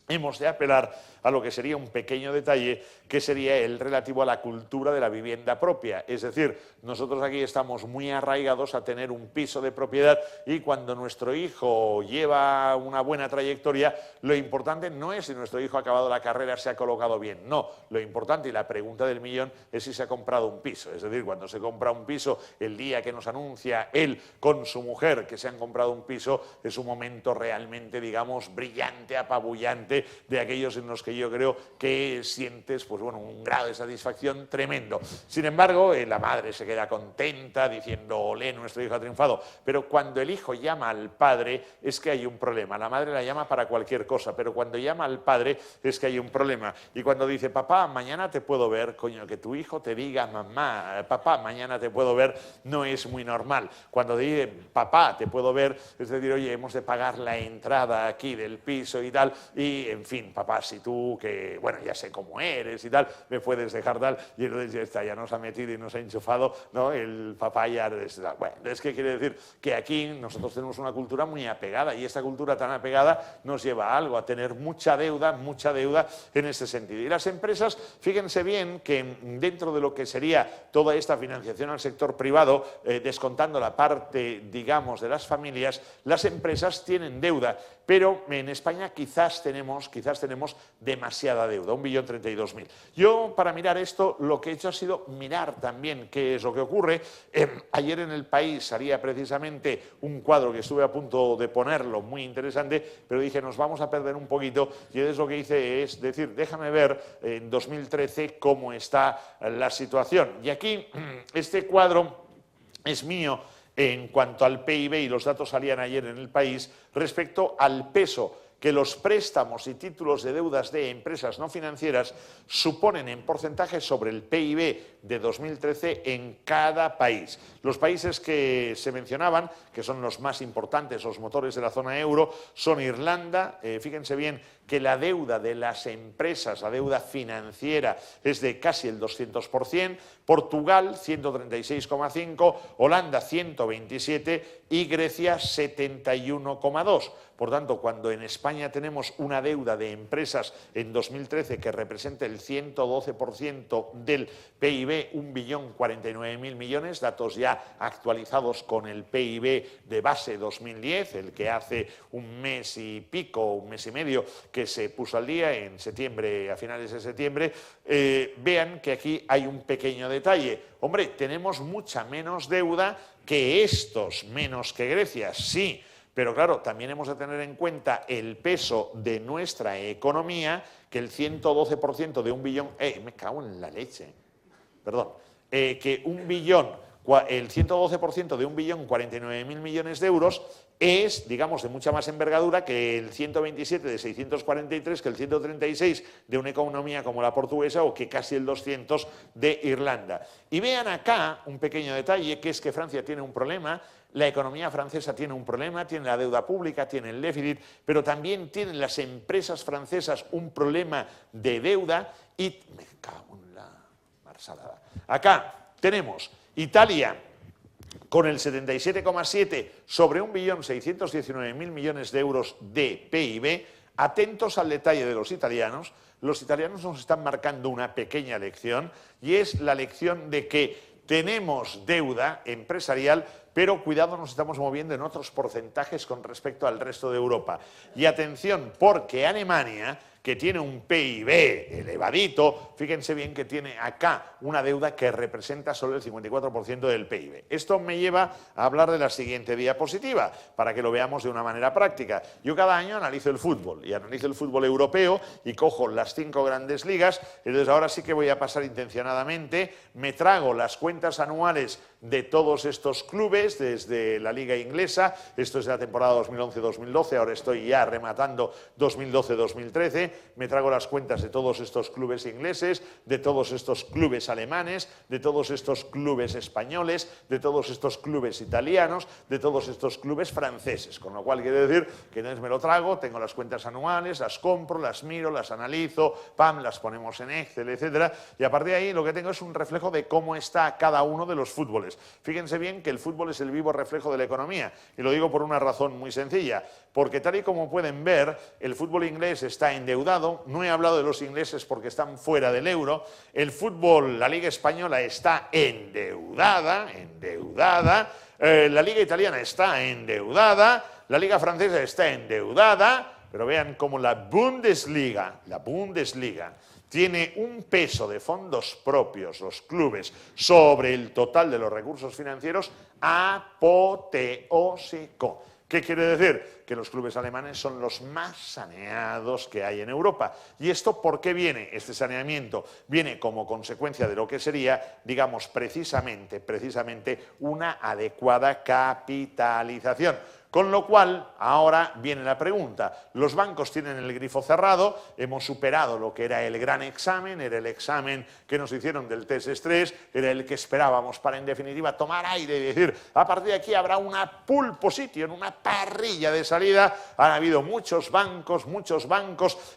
hemos de apelar a lo que sería un pequeño detalle, que sería el relativo a la cultura de la vivienda propia. Es decir, nosotros aquí estamos muy arraigados a tener un piso de propiedad y cuando nuestro hijo lleva una buena trayectoria, lo importante no es si nuestro hijo ha acabado la carrera, se ha colocado bien. No, lo importante y la pregunta del millón es si se ha comprado un piso. Es decir, cuando se compra un piso, el día que nos anuncia él con su mujer que se han comprado un piso, es un momento realmente, digamos, brillante, apabullante, de aquellos en los que yo creo que sientes pues bueno, un grado de satisfacción tremendo. Sin embargo, la madre se queda contenta diciendo, olé, nuestro hijo ha triunfado, pero cuando el hijo llama al padre es que hay un problema. La madre la llama para cualquier cosa, pero cuando llama al padre es que hay un problema. Y cuando dice, papá, mañana te puedo ver, coño, que tu hijo te diga, mamá, papá, mañana te puedo ver, no es muy normal. Cuando dice, papá, te puedo ver, es decir, oye, hemos de pagar la entrada aquí del piso y tal, y en fin, papá, si tú, que bueno, ya sé cómo eres y tal, me puedes dejar tal, y entonces ya está, ya nos ha metido y nos ha enchufado, ¿no? El papá ya está. Bueno, es que quiere decir que aquí nosotros tenemos una cultura muy apegada y esta cultura tan apegada nos lleva a algo, a tener mucha deuda en ese sentido. Y las empresas, fíjense bien que dentro de lo que sería toda esta financiación al sector privado, descontando la parte, digamos, de las familias, las empresas tienen deuda, pero en España quizás tenemos demasiada deuda, 1.032.000. Yo, para mirar esto, lo que he hecho ha sido mirar también qué es lo que ocurre. Ayer en El País salía precisamente un cuadro que estuve a punto de ponerlo, muy interesante, pero dije, nos vamos a perder un poquito, y entonces lo que hice es decir, déjame ver en 2013 cómo está la situación. Y aquí, este cuadro es mío en cuanto al PIB, y los datos salían ayer en El País, respecto al peso que los préstamos y títulos de deudas de empresas no financieras suponen en porcentaje sobre el PIB de 2013 en cada país. Los países que se mencionaban, que son los más importantes, los motores de la zona euro, son Irlanda, fíjense bien que la deuda de las empresas, la deuda financiera, es de casi el 200%, Portugal 136,5%, Holanda 127% y Grecia 71,2%. Por tanto, cuando en España tenemos una deuda de empresas en 2013 que representa el 112% del PIB, 1.049.000 millones, datos ya actualizados con el PIB de base 2010, el que hace un mes y pico, un mes y medio, que se puso al día en septiembre, a finales de septiembre, vean que aquí hay un pequeño detalle. Hombre, tenemos mucha menos deuda que estos, menos que Grecia, sí. Pero claro, también hemos de tener en cuenta el peso de nuestra economía, que el 112% de 1 billón... me cago en la leche. Perdón. Que el 112% de 1.049.000 millones de euros es, digamos, de mucha más envergadura que el 127 de 643, que el 136 de una economía como la portuguesa o que casi el 200 de Irlanda. Y vean acá un pequeño detalle, que es que Francia tiene un problema. la economía francesa tiene un problema, tiene la deuda pública, tiene el déficit, pero también tienen las empresas francesas un problema de deuda y... me cago en la marsalada. Acá tenemos Italia con el 77,7 sobre 1.619.000 millones de euros de PIB. Atentos al detalle de los italianos nos están marcando una pequeña lección, y es la lección de que tenemos deuda empresarial, pero cuidado, nos estamos moviendo en otros porcentajes con respecto al resto de Europa. Y atención, porque Alemania, que tiene un PIB elevadito, fíjense bien que tiene acá una deuda que representa solo el 54% del PIB. Esto me lleva a hablar de la siguiente diapositiva, para que lo veamos de una manera práctica. Yo cada año analizo el fútbol, y analizo el fútbol europeo, y cojo las 5 grandes ligas. Entonces ahora sí que voy a pasar intencionadamente, me trago las cuentas anuales de todos estos clubes, desde la liga inglesa, esto es de la temporada 2011-2012, ahora estoy ya rematando 2012-2013, me trago las cuentas de todos estos clubes ingleses, de todos estos clubes alemanes, de todos estos clubes españoles, de todos estos clubes italianos, de todos estos clubes franceses, con lo cual quiere decir que entonces me lo trago, tengo las cuentas anuales, las compro, las miro, las analizo, pam, las ponemos en Excel, etcétera, y a partir de ahí lo que tengo es un reflejo de cómo está cada uno de los fútboles. Fíjense bien que el fútbol es el vivo reflejo de la economía, y lo digo por una razón muy sencilla, porque tal y como pueden ver, el fútbol inglés está endeudado. No he hablado de los ingleses porque están fuera del euro. El fútbol, la Liga Española está endeudada, la Liga Italiana está endeudada, la Liga Francesa está endeudada, pero vean cómo la Bundesliga tiene un peso de fondos propios, los clubes, sobre el total de los recursos financieros apoteósico. ¿Qué quiere decir? Que los clubes alemanes son los más saneados que hay en Europa. ¿Y esto por qué viene? Este saneamiento viene como consecuencia de lo que sería, digamos, precisamente una adecuada capitalización. Con lo cual, ahora viene la pregunta. Los bancos tienen el grifo cerrado, hemos superado lo que era el gran examen, era el examen que nos hicieron del test de estrés, era el que esperábamos para, en definitiva, tomar aire y decir, a partir de aquí habrá una pole position, una parrilla de salida. Han habido muchos bancos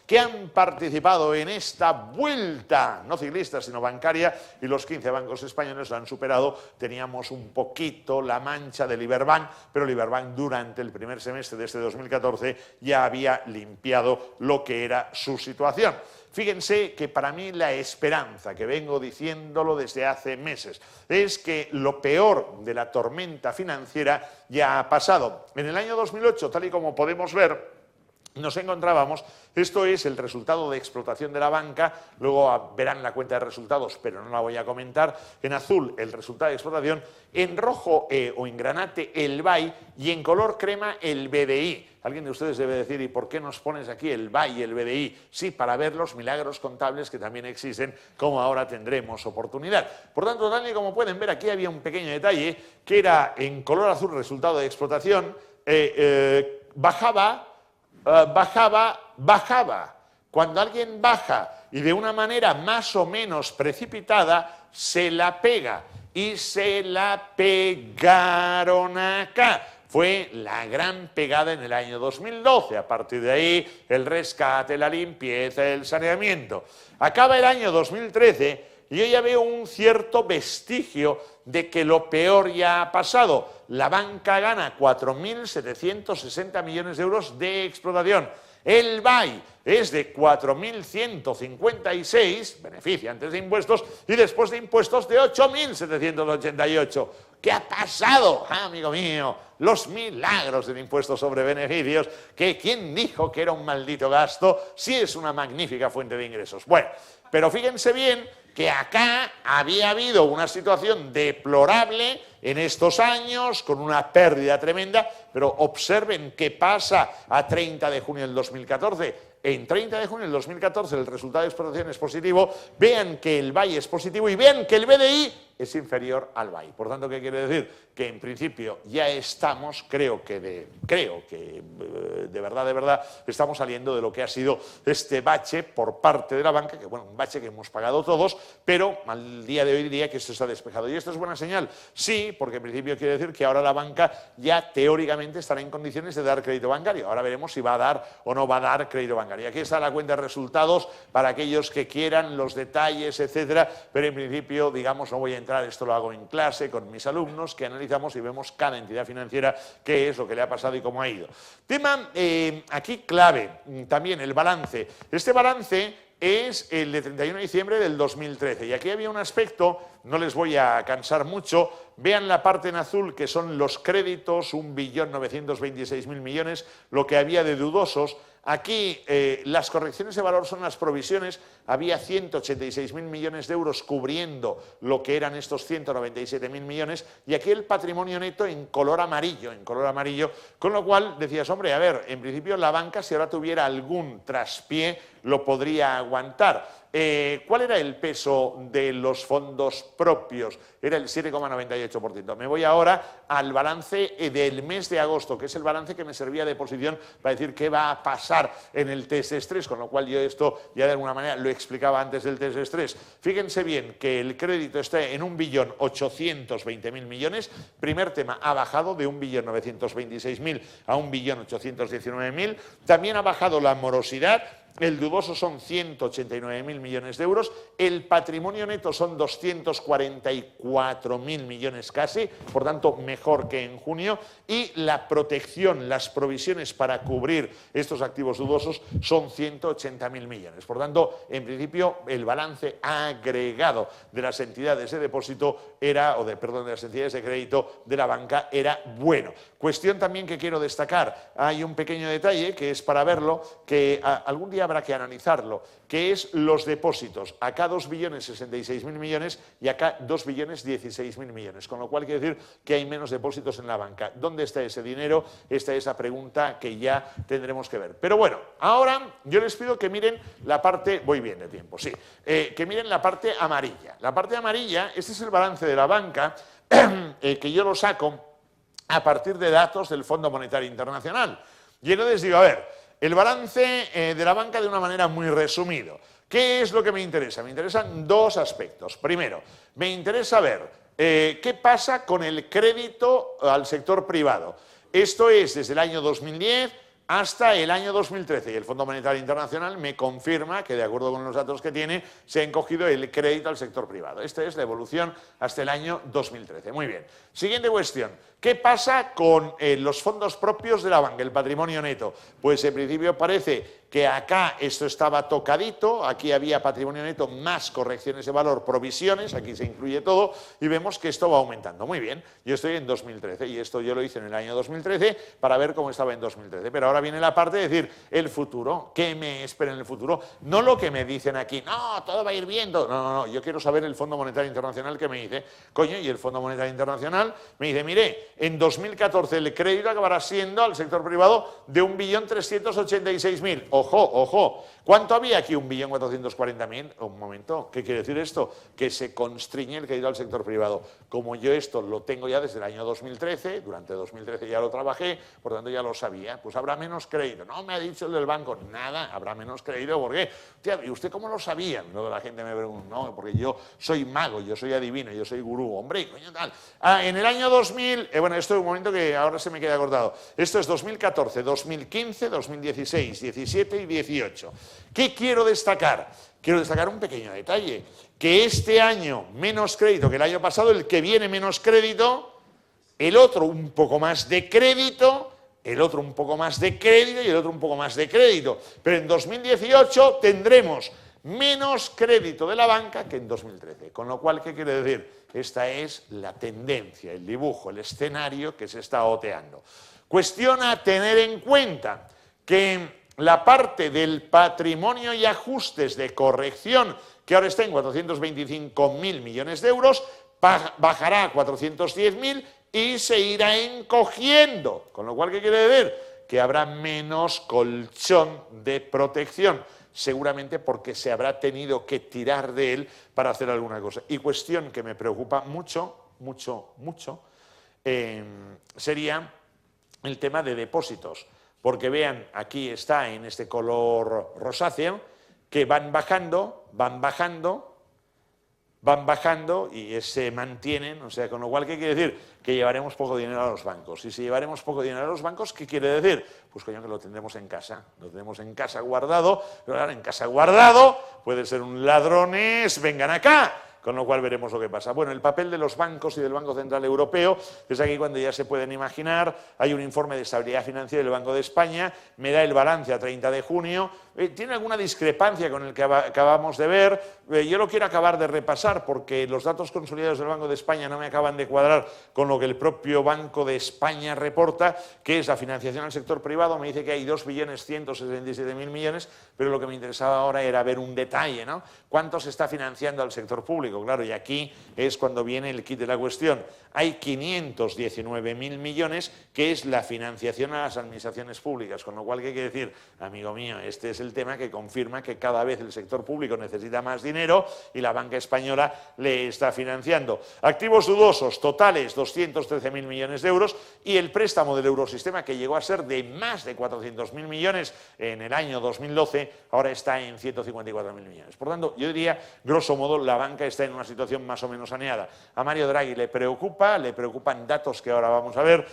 que han participado en esta vuelta, no ciclista, sino bancaria, y los 15 bancos españoles lo han superado. Teníamos un poquito la mancha del Liberbank, pero el Liberbank durante el primer semestre de este 2014 ya había limpiado lo que era su situación. Fíjense que para mí la esperanza, que vengo diciéndolo desde hace meses, es que lo peor de la tormenta financiera ya ha pasado. En el año 2008, tal y como podemos ver, nos encontrábamos, esto es el resultado de explotación de la banca, luego verán la cuenta de resultados, pero no la voy a comentar, en azul el resultado de explotación, en rojo o en granate el BAI y en color crema el BDI. Alguien de ustedes debe decir, ¿y por qué nos pones aquí el BAI y el BDI? Sí, para ver los milagros contables que también existen, como ahora tendremos oportunidad. Por tanto, tal y como pueden ver, aquí había un pequeño detalle, que era en color azul resultado de explotación, bajaba. Cuando alguien baja y de una manera más o menos precipitada, se la pega. Y se la pegaron acá. Fue la gran pegada en el año 2012. A partir de ahí, el rescate, la limpieza, el saneamiento. Acaba el año 2013 y yo ya veo un cierto vestigio de que lo peor ya ha pasado. La banca gana 4.760 millones de euros de explotación. El BAI es de 4.156, beneficio antes de impuestos, y después de impuestos de 8.788. ¿Qué ha pasado, amigo mío? Los milagros del impuesto sobre beneficios, que ¿quién dijo que era un maldito gasto? Sí es una magnífica fuente de ingresos. Bueno, pero fíjense bien que acá había habido una situación deplorable en estos años, con una pérdida tremenda, pero observen qué pasa a 30 de junio del 2014. en 30 de junio del 2014 el resultado de explotación es positivo, vean que el BAI es positivo y vean que el BDI es inferior al BAI. Por tanto, ¿qué quiere decir? Que en principio ya estamos, creo que de verdad, estamos saliendo de lo que ha sido este bache por parte de la banca, que bueno, un bache que hemos pagado todos, pero al día de hoy diría que esto se ha despejado. ¿Y esto es buena señal? Sí, porque en principio quiere decir que ahora la banca ya teóricamente estará en condiciones de dar crédito bancario. Ahora veremos si va a dar o no va a dar crédito bancario. Aquí está la cuenta de resultados para aquellos que quieran los detalles, etcétera, pero en principio, digamos, no voy a entrar, esto lo hago en clase con mis alumnos, que analizamos y vemos cada entidad financiera qué es lo que le ha pasado y cómo ha ido. Tema aquí clave, también el balance. Este balance es el de 31 de diciembre del 2013 y aquí había un aspecto, no les voy a cansar mucho, vean la parte en azul que son los créditos, 1.926.000 millones, lo que había de dudosos. Aquí las correcciones de valor son las provisiones, había 186.000 millones de euros cubriendo lo que eran estos 197.000 millones y aquí el patrimonio neto en color amarillo, con lo cual decías, hombre, a ver, en principio la banca si ahora tuviera algún traspié lo podría aguantar. ¿Cuál era el peso de los fondos propios? Era el 7,98%. Me voy ahora al balance del mes de agosto, que es el balance que me servía de posición para decir qué va a pasar en el test de estrés, con lo cual yo esto ya de alguna manera lo explicaba antes del test de estrés. Fíjense bien que el crédito está en 1.820.000 millones. Primer tema, ha bajado de 1.926.000 a 1.819.000. También ha bajado la morosidad. El dudoso son 189.000 millones de euros, el patrimonio neto son 244.000 millones casi, por tanto mejor que en junio, y la protección, las provisiones para cubrir estos activos dudosos son 180.000 millones. Por tanto, en principio, el balance agregado de las entidades de depósito era, de las entidades de crédito de la banca era bueno. Cuestión también que quiero destacar, hay un pequeño detalle que es para verlo, que algún día habrá que analizarlo, que es los depósitos. Acá 2.066.000 millones y acá 2.016.000 millones, con lo cual quiere decir que hay menos depósitos en la banca. ¿Dónde está ese dinero? Esta es esa pregunta que ya tendremos que ver. Pero bueno, ahora yo les pido que miren la parte, voy bien de tiempo, sí, que miren la parte amarilla. La parte amarilla, este es el balance de la banca, que yo lo saco a partir de datos del Fondo Monetario Internacional. Y entonces digo, a ver, el balance de la banca de una manera muy resumido. ¿Qué es lo que me interesa? Me interesan dos aspectos. Primero, me interesa ver qué pasa con el crédito al sector privado. Esto es desde el año 2010 hasta el año 2013 y el Fondo Monetario Internacional me confirma que de acuerdo con los datos que tiene se ha encogido el crédito al sector privado. Esta es la evolución hasta el año 2013. Muy bien. Siguiente cuestión. ¿Qué pasa con los fondos propios de la banca, el patrimonio neto? Pues en principio parece que acá esto estaba tocadito, aquí había patrimonio neto más correcciones de valor, provisiones, aquí se incluye todo y vemos que esto va aumentando. Muy bien, yo estoy en 2013 y esto yo lo hice en el año 2013 para ver cómo estaba en 2013, pero ahora viene la parte de decir el futuro, ¿qué me espera en el futuro? No lo que me dicen aquí, no, todo va a ir bien, no, yo quiero saber el Fondo Monetario Internacional qué me dice, coño, y el Fondo Monetario Internacional me dice, mire, en 2014 el crédito acabará siendo al sector privado de 1.386.000. Ojo, ¿cuánto había aquí? 1.440.000. Un momento, ¿qué quiere decir esto? Que se constriñe el crédito al sector privado. Como yo esto lo tengo ya desde el año 2013, durante 2013 ya lo trabajé, por tanto ya lo sabía, pues habrá menos crédito. No me ha dicho el del banco, nada, habrá menos crédito, ¿por qué? Tía, ¿y usted cómo lo sabía? Luego la gente me pregunta, no, porque yo soy mago, yo soy adivino, yo soy gurú, hombre, coño tal. En el año 2000, bueno, esto es un momento que ahora se me queda acordado, esto es 2014, 2015, 2016, 17 y 18. ¿Qué quiero destacar? Quiero destacar un pequeño detalle, que este año menos crédito que el año pasado, el que viene menos crédito, el otro un poco más de crédito, el otro un poco más de crédito y el otro un poco más de crédito. Pero en 2018 tendremos menos crédito de la banca que en 2013. Con lo cual, ¿qué quiere decir? Esta es la tendencia, el dibujo, el escenario que se está oteando. Cuestión a tener en cuenta que la parte del patrimonio y ajustes de corrección, que ahora está en 425.000 millones de euros, bajará a 410.000 y se irá encogiendo. Con lo cual, ¿qué quiere decir? que habrá menos colchón de protección, seguramente porque se habrá tenido que tirar de él para hacer alguna cosa. Y cuestión que me preocupa mucho, sería el tema de depósitos, porque vean, aquí está en este color rosáceo, que van bajando y se mantienen, o sea, con lo cual, ¿qué quiere decir? Que llevaremos poco dinero a los bancos. Y si llevaremos poco dinero a los bancos, ¿qué quiere decir? Pues coño, que lo tendremos en casa, guardado, pero claro, en casa guardado puede ser un ladrones, vengan acá. Con lo cual veremos lo que pasa. Bueno, el papel de los bancos y del Banco Central Europeo es aquí cuando ya se pueden imaginar. Hay un informe de estabilidad financiera del Banco de España, me da el balance a 30 de junio. Tiene alguna discrepancia con el que acabamos de ver. Yo lo quiero acabar de repasar porque los datos consolidados del Banco de España no me acaban de cuadrar con lo que el propio Banco de España reporta, que es la financiación al sector privado. Me dice que hay 2.177.000 millones, pero lo que me interesaba ahora era ver un detalle, ¿no? ¿Cuánto se está financiando al sector público? Claro, y aquí es cuando viene el kit de la cuestión. Hay 519.000 millones, que es la financiación a las administraciones públicas, con lo cual, ¿qué quiere decir? Amigo mío, este es el tema que confirma que cada vez el sector público necesita más dinero y la banca española le está financiando. Activos dudosos totales, 213.000 millones de euros, y el préstamo del Eurosistema, que llegó a ser de más de 400.000 millones en el año 2012, ahora está en 154.000 millones. Por tanto, yo diría, grosso modo, la banca está en una situación más o menos saneada. A Mario Draghi le preocupan datos que ahora vamos a ver,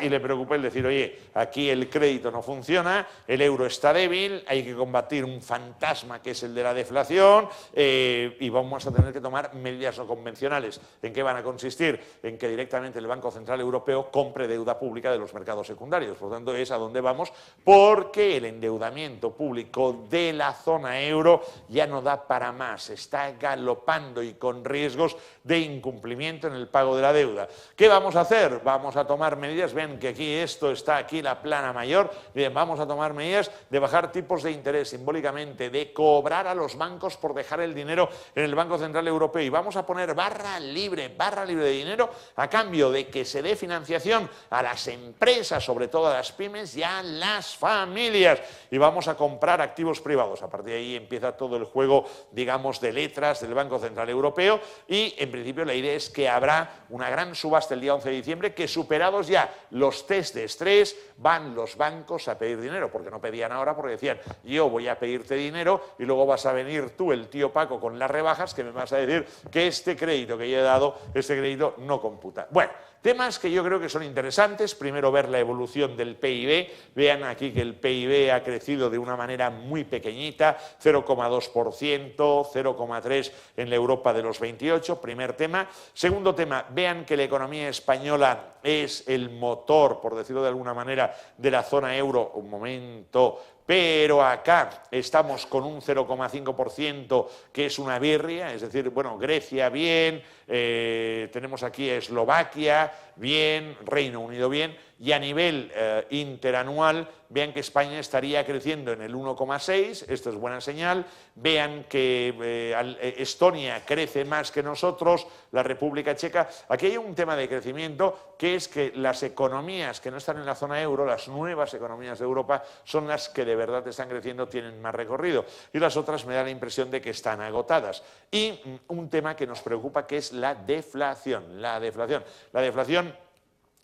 y le preocupa el decir, oye, aquí el crédito no funciona, el euro está débil, hay que combatir un fantasma que es el de la deflación, y vamos a tener que tomar medidas no convencionales. ¿En qué van a consistir? En que directamente el Banco Central Europeo compre deuda pública de los mercados secundarios. Por lo tanto, es a donde vamos, porque el endeudamiento público de la zona euro ya no da para más, está galopando y con riesgos de incumplimiento en el pago de la deuda. ¿Qué vamos a hacer? Vamos a tomar medidas, ven que aquí esto está aquí la plana mayor, bien, vamos a tomar medidas de bajar tipos de interés simbólicamente, de cobrar a los bancos por dejar el dinero en el Banco Central Europeo, y vamos a poner barra libre de dinero a cambio de que se dé financiación a las empresas, sobre todo a las pymes y a las familias, y vamos a comprar activos privados. A partir de ahí empieza todo el juego, digamos, de letras del Banco Central Europeo, y en principio la idea es que habrá una gran subasta el día 11 de diciembre, que superados ya los test de estrés, van los bancos a pedir dinero, porque no pedían ahora, porque decían, yo voy a pedirte dinero y luego vas a venir tú, el tío Paco, con las rebajas, que me vas a decir que este crédito que yo he dado, este crédito no computa. Bueno, temas que yo creo que son interesantes. Primero, ver la evolución del PIB. Vean aquí que el PIB ha crecido de una manera muy pequeñita, 0,2%, 0,3% en la Europa de los 28, primer tema. Segundo tema, vean que la economía española es el motor, por decirlo de alguna manera, de la zona euro. Un momento, pero acá estamos con un 0,5%, que es una birria, es decir, bueno, Grecia bien, tenemos aquí Eslovaquia bien, Reino Unido bien, y a nivel interanual, vean que España estaría creciendo en el 1,6%, esto es buena señal. Vean que Estonia crece más que nosotros, la República Checa. Aquí hay un tema de crecimiento, que es que las economías que no están en la zona euro, las nuevas economías de Europa, son las que de verdad están creciendo, tienen más recorrido, y las otras me da la impresión de que están agotadas. Y un tema que nos preocupa, que es la deflación. La deflación,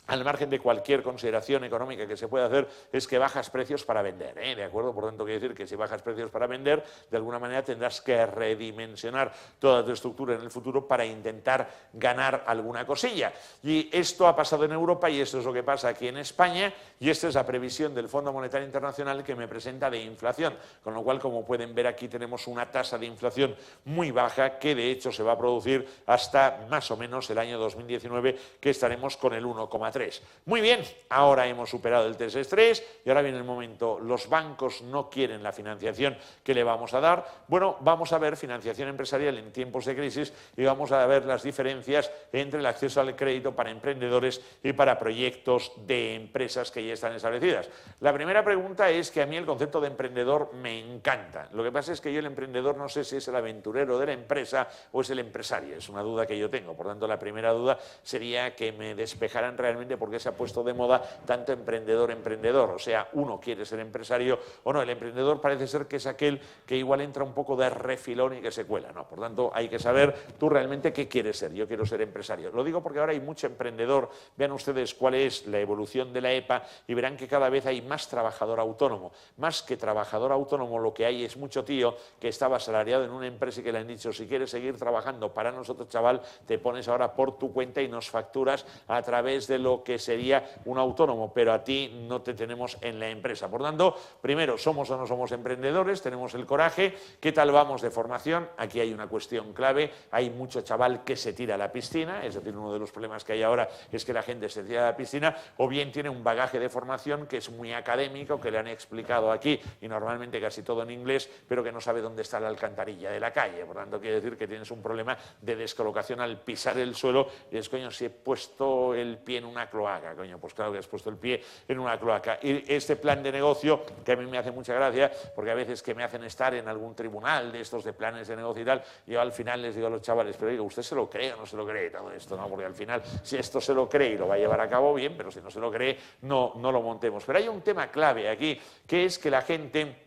al margen de cualquier consideración económica que se pueda hacer, es que bajas precios para vender, ¿de acuerdo? Por tanto, quiere decir que si bajas precios para vender, de alguna manera tendrás que redimensionar toda tu estructura en el futuro para intentar ganar alguna cosilla. Y esto ha pasado en Europa, y esto es lo que pasa aquí en España, y esta es la previsión del Fondo Monetario Internacional que me presenta de inflación, con lo cual, como pueden ver aquí, tenemos una tasa de inflación muy baja, que de hecho se va a producir hasta más o menos el año 2019, que estaremos con el 1,3%. Muy bien, ahora hemos superado el test de estrés y ahora viene el momento. Los bancos no quieren la financiación que le vamos a dar. Bueno, vamos a ver financiación empresarial en tiempos de crisis, y vamos a ver las diferencias entre el acceso al crédito para emprendedores y para proyectos de empresas que ya están establecidas. La primera pregunta es que a mí el concepto de emprendedor me encanta. Lo que pasa es que yo, el emprendedor, no sé si es el aventurero de la empresa o es el empresario. Es una duda que yo tengo. Por tanto, la primera duda sería que me despejaran realmente precisamente porque se ha puesto de moda tanto emprendedor, o sea, uno quiere ser empresario o no. El emprendedor parece ser que es aquel que igual entra un poco de refilón y que se cuela, ¿no? Por tanto, hay que saber tú realmente qué quieres ser. Yo quiero ser empresario. Lo digo porque ahora hay mucho emprendedor. Vean ustedes cuál es la evolución de la EPA y verán que cada vez hay más trabajador autónomo. Más que trabajador autónomo, lo que hay es mucho tío que estaba asalariado en una empresa y que le han dicho, si quieres seguir trabajando para nosotros, chaval, te pones ahora por tu cuenta y nos facturas a través de lo que sería un autónomo, pero a ti no te tenemos en la empresa. Por tanto, primero, ¿somos o no somos emprendedores? ¿Tenemos el coraje? ¿Qué tal vamos de formación? Aquí hay una cuestión clave. Hay mucho chaval que se tira a la piscina, es decir, uno de los problemas que hay ahora es que la gente se tira a la piscina, o bien tiene un bagaje de formación que es muy académico, que le han explicado aquí, y normalmente casi todo en inglés, pero que no sabe dónde está la alcantarilla de la calle. Por tanto, quiere decir que tienes un problema de descolocación al pisar el suelo y es, coño, si he puesto el pie en una cloaca, coño, pues claro que has puesto el pie en una cloaca. Y este plan de negocio, que a mí me hace mucha gracia, porque a veces que me hacen estar en algún tribunal de estos de planes de negocio y tal, yo al final les digo a los chavales, pero digo, ¿usted se lo cree o no se lo cree todo esto? ¿No? Porque al final, si esto se lo cree y lo va a llevar a cabo, bien, pero si no se lo cree, no lo montemos. Pero hay un tema clave aquí, que es que la gente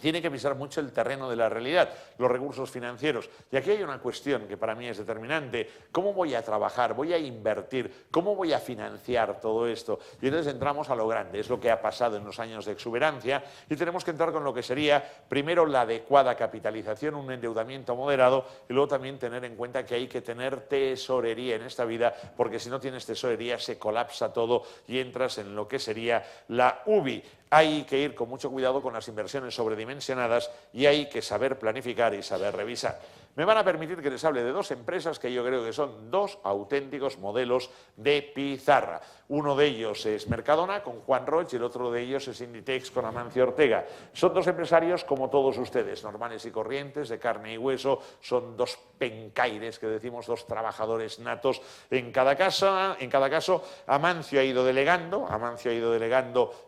tiene que pisar mucho el terreno de la realidad, los recursos financieros. Y aquí hay una cuestión que para mí es determinante. ¿Cómo voy a trabajar? ¿Voy a invertir? ¿Cómo voy a financiar todo esto? Y entonces entramos a lo grande. Es lo que ha pasado en los años de exuberancia y tenemos que entrar con lo que sería, primero, la adecuada capitalización, un endeudamiento moderado, y luego también tener en cuenta que hay que tener tesorería en esta vida, porque si no tienes tesorería se colapsa todo y entras en lo que sería la UBI. Hay que ir con mucho cuidado con las inversiones sobredimensionadas y hay que saber planificar y saber revisar. Me van a permitir que les hable de dos empresas que yo creo que son dos auténticos modelos de pizarra. Uno de ellos es Mercadona con Juan Roig y el otro de ellos es Inditex con Amancio Ortega. Son dos empresarios como todos ustedes, normales y corrientes, de carne y hueso, son dos pencaires, que decimos, dos trabajadores natos. En cada caso, Amancio ha ido delegando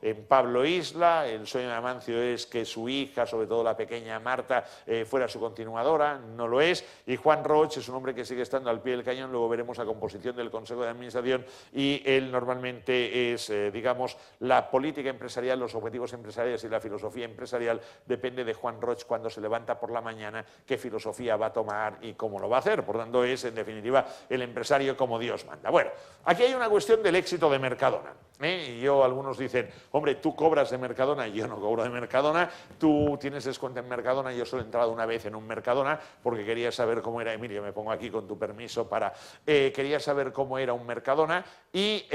en Pablo Isla. El sueño de Amancio es que su hija, sobre todo la pequeña Marta, fuera su continuadora, no lo es, y Juan Roig es un hombre que sigue estando al pie del cañón. Luego veremos la composición del Consejo de Administración y él normalmente es, digamos, la política empresarial, los objetivos empresariales y la filosofía empresarial depende de Juan Roig cuando se levanta por la mañana, qué filosofía va a tomar y cómo lo va a hacer. Por tanto, es, en definitiva, el empresario como Dios manda. Bueno, aquí hay una cuestión del éxito de Mercadona. Y algunos dicen, hombre, tú cobras de Mercadona, yo no cobro de Mercadona, tú tienes descuento en Mercadona, yo solo he entrado una vez en un Mercadona porque quería saber cómo era, Emilio, me pongo aquí con tu permiso quería saber cómo era un Mercadona y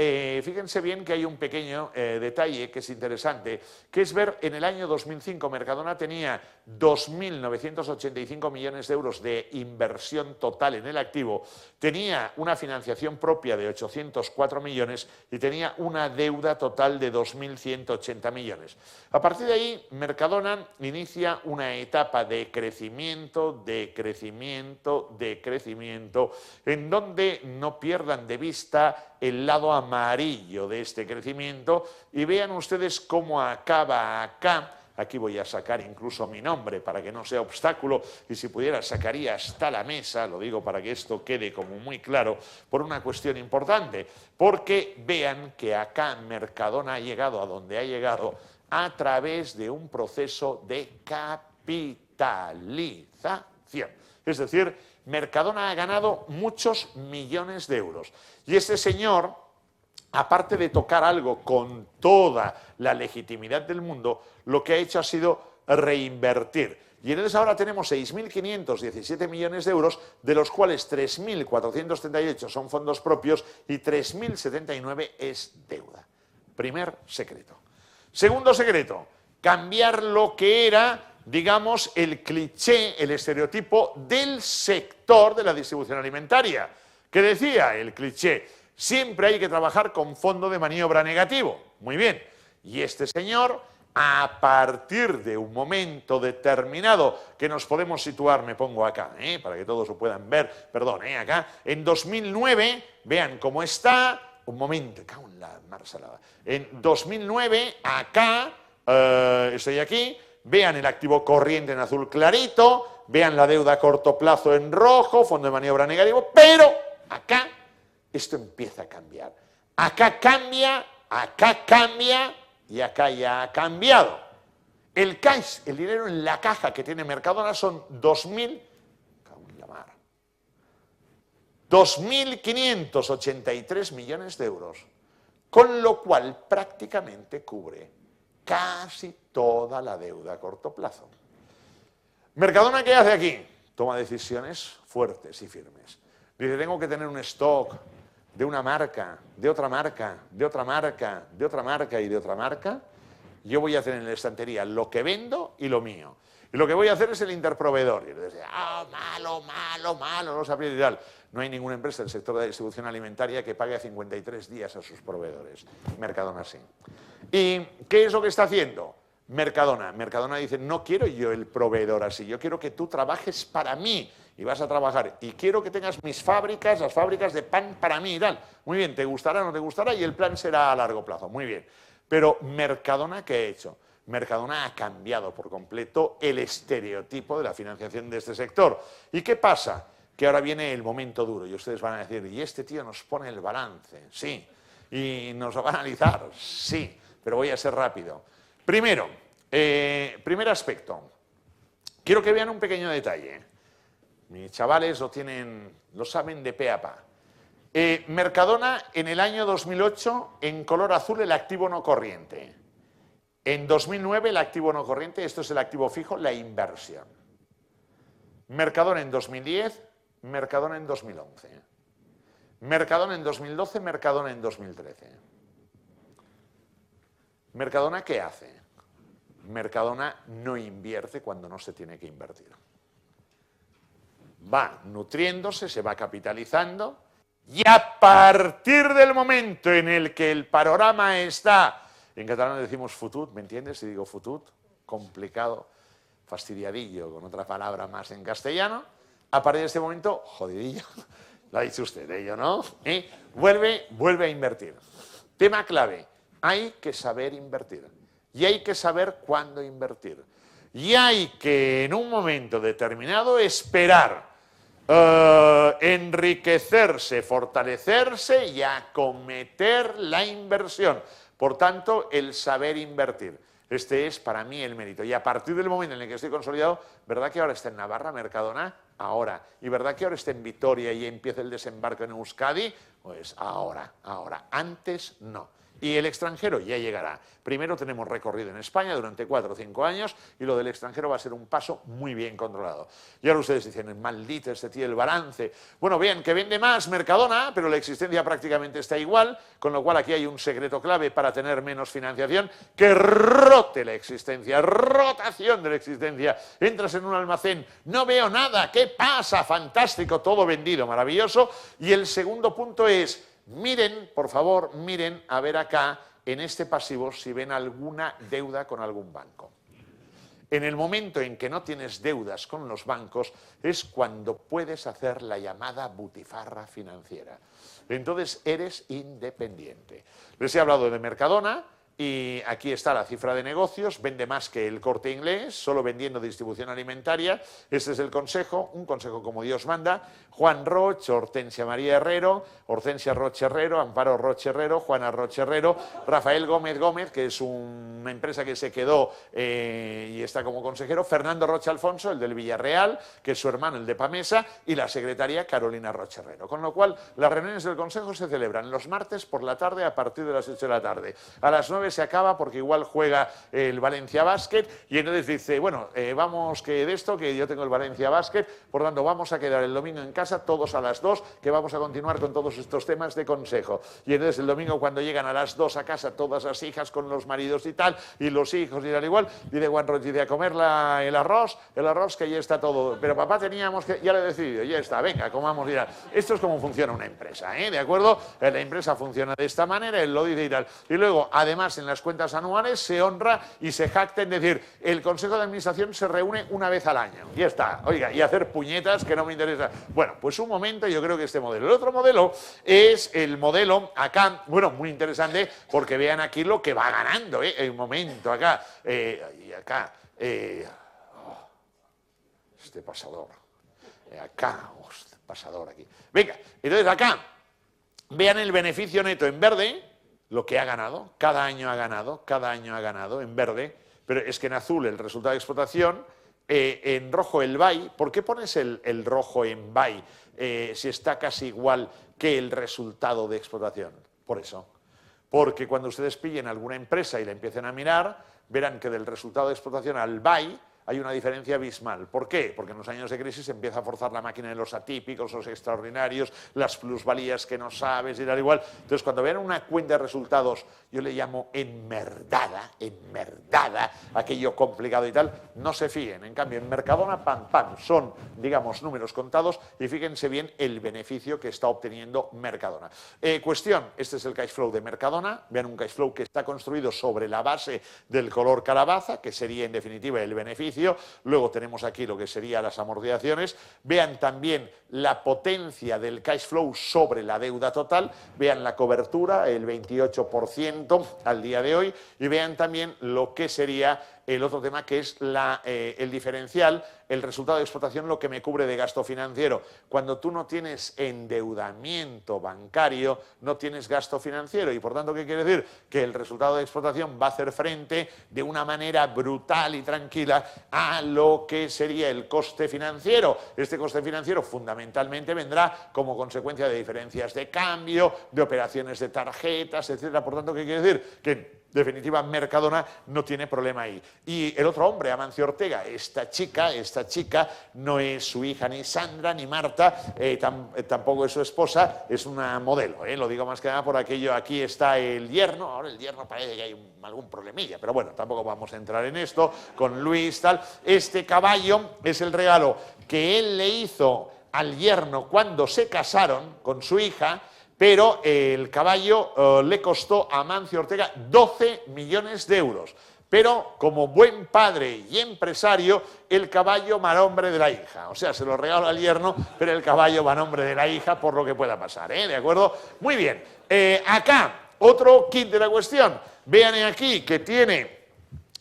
fíjense bien que hay un pequeño detalle que es interesante, que es ver en el año 2005 Mercadona tenía 2.985 millones de euros de inversión total en el activo, tenía una financiación propia de 804 millones y tenía una deuda total de 2.180 millones. A partir de ahí, Mercadona inicia una etapa de crecimiento, en donde no pierdan de vista el lado amarillo de este crecimiento y vean ustedes cómo acaba acá. Aquí voy a sacar incluso mi nombre para que no sea obstáculo y si pudiera sacaría hasta la mesa, lo digo para que esto quede como muy claro, por una cuestión importante, porque vean que acá Mercadona ha llegado a donde ha llegado a través de un proceso de capitalización. Es decir, Mercadona ha ganado muchos millones de euros y este señor, aparte de tocar algo con toda la legitimidad del mundo, lo que ha hecho ha sido reinvertir. Y entonces ahora tenemos 6.517 millones de euros, de los cuales 3.438 son fondos propios y 3.079 es deuda. Primer secreto. Segundo secreto, cambiar lo que era, digamos, el cliché, el estereotipo del sector de la distribución alimentaria. ¿Qué decía el cliché? Siempre hay que trabajar con fondo de maniobra negativo. Muy bien. Y este señor, a partir de un momento determinado, que nos podemos situar, me pongo acá, para que todos lo puedan ver, perdón, acá, en 2009, vean cómo está, un momento, cago en la marsalada, en 2009, acá, estoy aquí, vean el activo corriente en azul clarito, vean la deuda a corto plazo en rojo, fondo de maniobra negativo, pero acá esto empieza a cambiar. Acá cambia y acá ya ha cambiado. El cash, el dinero en la caja que tiene Mercadona son 2.583 millones de euros, con lo cual prácticamente cubre casi toda la deuda a corto plazo. ¿Mercadona qué hace aquí? Toma decisiones fuertes y firmes. Dice, tengo que tener un stock de una marca, de otra marca, de otra marca, de otra marca y de otra marca. Yo voy a hacer en la estantería lo que vendo y lo mío. Y lo que voy a hacer es el interproveedor. Y dice, malo, no se apriete y tal. No hay ninguna empresa del sector de la distribución alimentaria que pague a 53 días a sus proveedores. Mercadona sí. ¿Y qué es lo que está haciendo Mercadona? Mercadona dice, no quiero yo el proveedor así, yo quiero que tú trabajes para mí y vas a trabajar. Y quiero que tengas mis fábricas, las fábricas de pan para mí y tal. Muy bien, te gustará o no te gustará y el plan será a largo plazo. Muy bien. Pero Mercadona, ¿qué ha hecho? Mercadona ha cambiado por completo el estereotipo de la financiación de este sector. ¿Y qué pasa? Que ahora viene el momento duro y ustedes van a decir, ¿y este tío nos pone el balance? Sí. ¿Y nos lo va a analizar? Sí. Pero voy a ser rápido. Primero, primer aspecto. Quiero que vean un pequeño detalle. Mis chavales lo saben de pe a pa. Mercadona en el año 2008 en color azul el activo no corriente. En 2009 el activo no corriente, esto es el activo fijo, la inversión. Mercadona en 2010, Mercadona en 2011. Mercadona en 2012, Mercadona en 2013. ¿Mercadona qué hace? Mercadona no invierte cuando no se tiene que invertir. Va nutriéndose, se va capitalizando y a partir del momento en el que el panorama está, en catalán decimos futut, ¿me entiendes? Si digo futut, complicado, fastidiadillo, con otra palabra más en castellano, a partir de este momento, jodidillo, lo ha dicho usted, yo no, vuelve a invertir. Tema clave, hay que saber invertir y hay que saber cuándo invertir. Y hay que en un momento determinado esperar, enriquecerse, fortalecerse y acometer la inversión. Por tanto, el saber invertir. Este es para mí el mérito. Y a partir del momento en el que estoy consolidado, ¿verdad que ahora está en Navarra, Mercadona? Ahora. ¿Y verdad que ahora está en Vitoria y empieza el desembarco en Euskadi? Pues ahora. Antes no. Y el extranjero ya llegará. Primero tenemos recorrido en España durante 4 o 5 años y lo del extranjero va a ser un paso muy bien controlado. Y ahora ustedes dicen, maldito este tío, el balance. Bueno, vean que vende más Mercadona, pero la existencia prácticamente está igual, con lo cual aquí hay un secreto clave para tener menos financiación, que rote la existencia, rotación de la existencia. Entras en un almacén, no veo nada, ¿qué pasa? Fantástico, todo vendido, maravilloso. Y el segundo punto es, miren, por favor, miren a ver acá en este pasivo si ven alguna deuda con algún banco. En el momento en que no tienes deudas con los bancos es cuando puedes hacer la llamada butifarra financiera. Entonces eres independiente. Les he hablado de Mercadona. Y aquí está la cifra de negocios, vende más que el Corte Inglés, solo vendiendo distribución alimentaria. Este es el consejo, un consejo como Dios manda. Juan Roch, Hortensia María Herrero, Hortensia Roche Herrero, Amparo Roche Herrero, Juana Roche Herrero, Rafael Gómez, que es una empresa que se quedó y está como consejero, Fernando Roche Alfonso, el del Villarreal, que es su hermano, el de Pamesa, y la secretaria Carolina Roche Herrero. Con lo cual, las reuniones del consejo se celebran los martes por la tarde a partir de las 8 de la tarde. A las 9 se acaba porque igual juega el Valencia Basket y entonces dice, bueno, vamos que de esto, que yo tengo el Valencia Basket, por tanto vamos a quedar el domingo en casa todos a las 2, que vamos a continuar con todos estos temas de consejo. Y entonces el domingo cuando llegan a las 2 a casa todas las hijas con los maridos y tal, y los hijos y tal igual, dice Juan Roche, dice a comer el arroz que ya está todo, pero papá teníamos que, ya lo he decidido, ya está, venga, comamos y tal. Esto es como funciona una empresa, ¿de acuerdo? La empresa funciona de esta manera, él lo dice y tal. Y luego, además, en las cuentas anuales se honra y se jacta en decir, el Consejo de Administración se reúne una vez al año. Y ya está, oiga, y hacer puñetas que no me interesa. Bueno, pues un momento, yo creo que este modelo. El otro modelo es el modelo acá, bueno, muy interesante, porque vean aquí lo que va ganando, el momento acá, y acá, este pasador, acá, pasador aquí. Venga, entonces acá, Vean el beneficio neto en verde, lo que ha ganado, cada año ha ganado en verde, pero es que en azul el resultado de explotación, en rojo el BAI. ¿Por qué pones el rojo en BAI si está casi igual que el resultado de explotación? Por eso. Porque cuando ustedes pillen alguna empresa y la empiecen a mirar, verán que del resultado de explotación al BAI hay una diferencia abismal. ¿Por qué? Porque en los años de crisis empieza a forzar la máquina de los atípicos, los extraordinarios, las plusvalías que no sabes y tal igual. Entonces, cuando vean una cuenta de resultados, yo le llamo enmerdada, aquello complicado y tal, no se fíen. En cambio, en Mercadona, pam, pam, son, digamos, números contados y fíjense bien el beneficio que está obteniendo Mercadona. Cuestión, este es el cash flow de Mercadona. Vean un cash flow que está construido sobre la base del color calabaza, que sería en definitiva el beneficio. Luego tenemos aquí lo que serían las amortizaciones. Vean también la potencia del cash flow sobre la deuda total. Vean la cobertura, el 28% al día de hoy. Y vean también lo que sería el otro tema, que es el diferencial, el resultado de explotación, lo que me cubre de gasto financiero. Cuando tú no tienes endeudamiento bancario, no tienes gasto financiero. Y por tanto, ¿qué quiere decir? Que el resultado de explotación va a hacer frente de una manera brutal y tranquila a lo que sería el coste financiero. Este coste financiero fundamentalmente vendrá como consecuencia de diferencias de cambio, de operaciones de tarjetas, etcétera. Por tanto, ¿qué quiere decir? Que definitiva, Mercadona no tiene problema ahí. Y el otro hombre, Amancio Ortega, esta chica no es su hija ni Sandra ni Marta, tampoco es su esposa, es una modelo, lo digo más que nada por aquello. Aquí está el yerno, ahora el yerno parece que hay algún problemilla, pero bueno, tampoco vamos a entrar en esto, con Luis, tal. Este caballo es el regalo que él le hizo al yerno cuando se casaron con su hija, pero el caballo le costó a Amancio Ortega 12 millones de euros. Pero como buen padre y empresario, el caballo va a nombre de la hija. O sea, se lo regalo al yerno, pero el caballo va a nombre de la hija por lo que pueda pasar, ¿de acuerdo? Muy bien. Acá, otro kit de la cuestión. Vean aquí que tiene...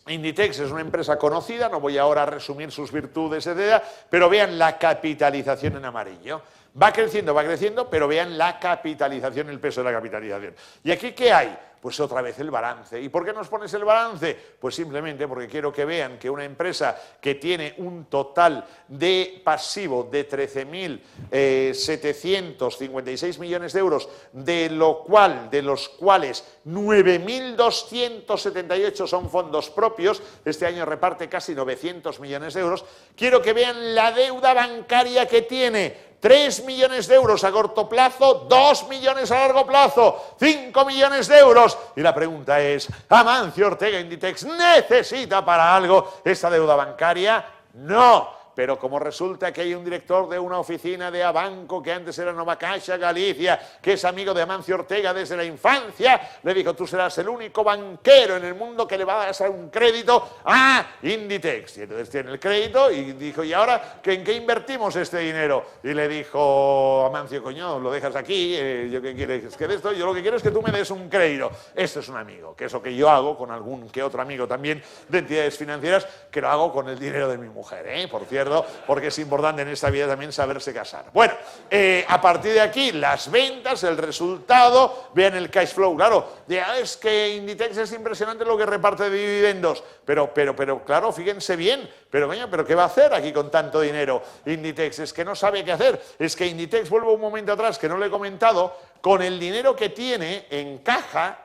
Inditex es una empresa conocida, no voy ahora a resumir sus virtudes, etcétera, pero vean la capitalización en amarillo. Va creciendo, pero vean la capitalización, el peso de la capitalización. ¿Y aquí qué hay? Pues otra vez el balance. ¿Y por qué nos pones el balance? Pues simplemente porque quiero que vean que una empresa que tiene un total de pasivo de 13.756 millones de euros, de los cuales 9.278 son fondos propios, este año reparte casi 900 millones de euros, quiero que vean la deuda bancaria que tiene. 3 millones de euros a corto plazo, 2 millones a largo plazo, 5 millones de euros. Y la pregunta es, ¿Amancio Ortega Inditex necesita para algo esta deuda bancaria? No. Pero como resulta que hay un director de una oficina de Abanco, que antes era Nova Caixa Galicia, que es amigo de Amancio Ortega desde la infancia, le dijo, tú serás el único banquero en el mundo que le va a dar un crédito a Inditex. Y entonces tiene el crédito y dijo, ¿y ahora en qué invertimos este dinero? Y le dijo Amancio, coño, lo dejas aquí, ¿yo qué quieres que de esto? Yo lo que quiero es que tú me des un crédito. Esto es un amigo, que es lo que yo hago con algún que otro amigo también de entidades financieras, que lo hago con el dinero de mi mujer, por cierto, porque es importante en esta vida también saberse casar. Bueno, a partir de aquí, las ventas, el resultado, vean el cash flow. Claro, es que Inditex es impresionante lo que reparte de dividendos, pero claro, fíjense bien, pero ¿qué va a hacer aquí con tanto dinero Inditex? Es que no sabe qué hacer. Es que Inditex, vuelvo un momento atrás, que no le he comentado, con el dinero que tiene en caja,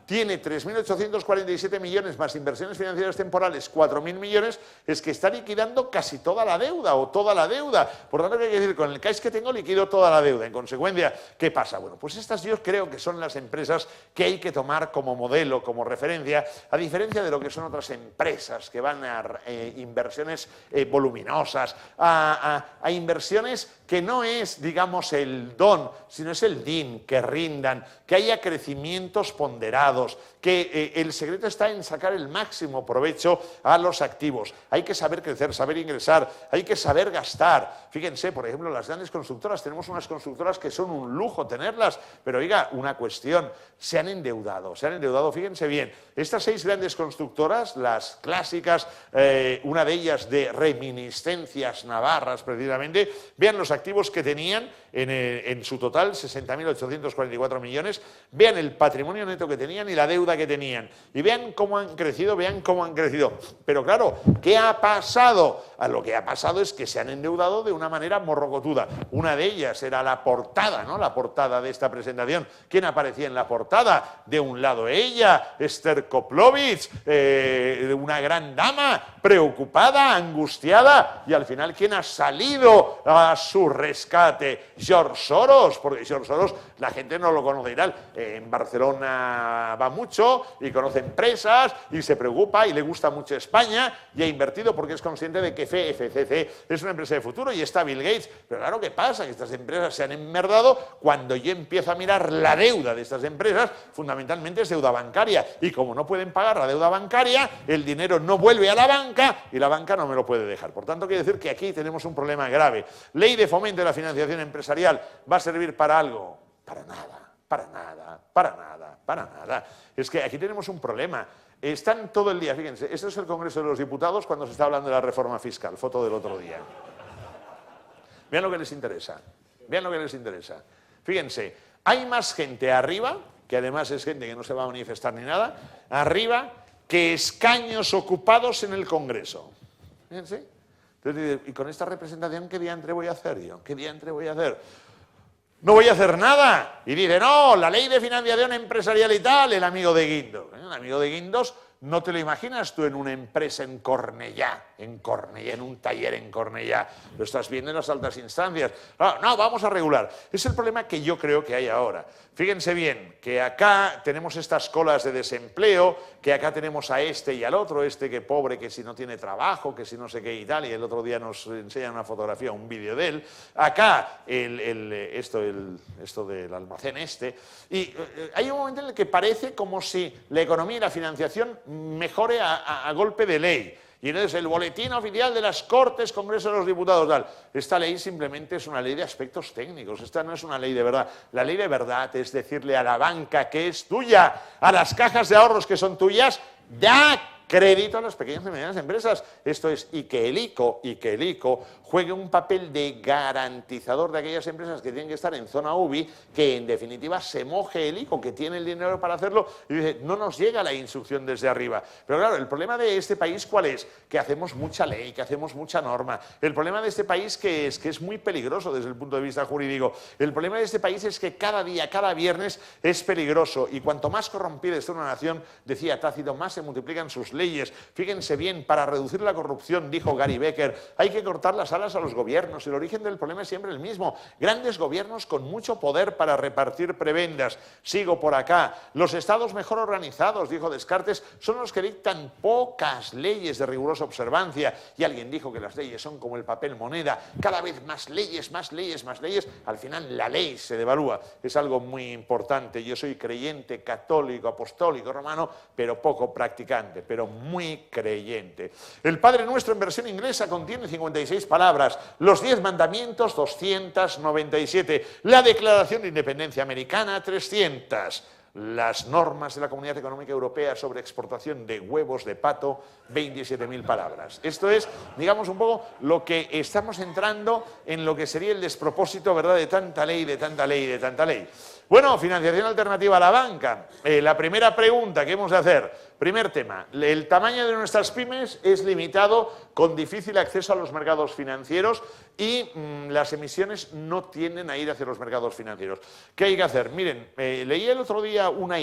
tiene 3.847 millones más inversiones financieras temporales, 4.000 millones, es que está liquidando casi toda la deuda o toda la deuda. Por tanto, ¿qué quiere decir? Con el cash que tengo liquido toda la deuda. En consecuencia, ¿qué pasa? Bueno, pues estas yo creo que son las empresas que hay que tomar como modelo, como referencia, a diferencia de lo que son otras empresas que van a inversiones voluminosas, a inversiones que no es, digamos, el don, sino es el DIN, que rindan, que haya crecimientos ponderados. endeudados, que el secreto está en sacar el máximo provecho a los activos. Hay que saber crecer, saber ingresar, hay que saber gastar. Fíjense, por ejemplo, las grandes constructoras, tenemos unas constructoras que son un lujo tenerlas, pero oiga, una cuestión, se han endeudado, fíjense bien, estas 6 grandes constructoras, las clásicas, una de ellas de reminiscencias navarras precisamente, vean los activos que tenían en su total, 60.844 millones, vean el patrimonio neto que tenían y la deuda que tenían, y vean cómo han crecido, Pero claro, ¿qué ha pasado? Lo que ha pasado es que se han endeudado de una manera morrocotuda. Una de ellas era la portada, ¿no? La portada de esta presentación. ¿Quién aparecía en la portada? De un lado ella, Esther Koplovich, una gran dama, preocupada, angustiada, y al final, ¿quién ha salido a su rescate? George Soros, porque George Soros la gente no lo conoce y tal. En Barcelona va mucho y conoce empresas y se preocupa y le gusta mucho España y ha invertido porque es consciente de que FCC es una empresa de futuro y está Bill Gates. Pero claro, ¿qué pasa? Que estas empresas se han enmerdado cuando yo empiezo a mirar la deuda de estas empresas, fundamentalmente es deuda bancaria. Y como no pueden pagar la deuda bancaria, el dinero no vuelve a la banca y la banca no me lo puede dejar. Por tanto, quiere decir que aquí tenemos un problema grave. Ley de fomento de la financiación empresarial, ¿va a servir para algo? Para nada. Es que aquí tenemos un problema. Están todo el día, fíjense, este es el Congreso de los Diputados cuando se está hablando de la reforma fiscal, foto del otro día. Vean lo que les interesa, Fíjense, hay más gente arriba, que además es gente que no se va a manifestar ni nada, arriba, que escaños ocupados en el Congreso. Fíjense. Entonces, y con esta representación, ¿qué diantre voy a hacer yo? No voy a hacer nada. Y dice, no, la ley de financiación empresarial y tal, el amigo de Guindos. El amigo de Guindos, no te lo imaginas tú en una empresa en Cornellá, en un taller en Cornellá. Lo estás viendo en las altas instancias. No, vamos a regular. Es el problema que yo creo que hay ahora. Fíjense bien, que acá tenemos estas colas de desempleo, que acá tenemos a este y al otro, este que pobre, que si no tiene trabajo, que si no sé qué y tal, y el otro día nos enseñan una fotografía, un vídeo de él. Acá, esto del almacén este. Y hay un momento en el que parece como si la economía y la financiación mejore a golpe de ley. Y entonces el boletín oficial de las Cortes, Congreso de los Diputados, tal. Esta ley simplemente es una ley de aspectos técnicos, esta no es una ley de verdad. La ley de verdad es decirle a la banca que es tuya, a las cajas de ahorros que son tuyas, da crédito a las pequeñas y medianas empresas. Esto es, y que el ICO juegue un papel de garantizador de aquellas empresas que tienen que estar en zona UBI, que en definitiva se moje el ICO, que tiene el dinero para hacerlo, y dice, no nos llega la instrucción desde arriba. Pero claro, el problema de este país, ¿cuál es? Que hacemos mucha ley, que hacemos mucha norma. El problema de este país que es muy peligroso desde el punto de vista jurídico. El problema de este país es que cada día, cada viernes es peligroso, y cuanto más corrompida está una nación, decía Tácito, más se multiplican sus leyes. Fíjense bien, para reducir la corrupción, dijo Gary Becker, hay que cortar las alas a los gobiernos. El origen del problema es siempre el mismo. Grandes gobiernos con mucho poder para repartir prebendas. Sigo por acá. Los estados mejor organizados, dijo Descartes, son los que dictan pocas leyes de rigurosa observancia. Y alguien dijo que las leyes son como el papel moneda. Cada vez más leyes. Al final la ley se devalúa. Es algo muy importante. Yo soy creyente, católico, apostólico, romano, pero poco practicante, pero muy creyente. El Padre Nuestro en versión inglesa contiene 56 palabras. Los 10 mandamientos, 297. La Declaración de Independencia Americana, 300. Las normas de la Comunidad Económica Europea sobre exportación de huevos de pato, 27.000 palabras. Esto es, digamos, un poco lo que estamos entrando en lo que sería el despropósito, ¿verdad?, de tanta ley. Bueno, financiación alternativa a la banca. La primera pregunta que hemos de hacer, primer tema, el tamaño de nuestras pymes es limitado, con difícil acceso a los mercados financieros, y las emisiones no tienden a ir hacia los mercados financieros. ¿Qué hay que hacer? Miren, leía el otro día una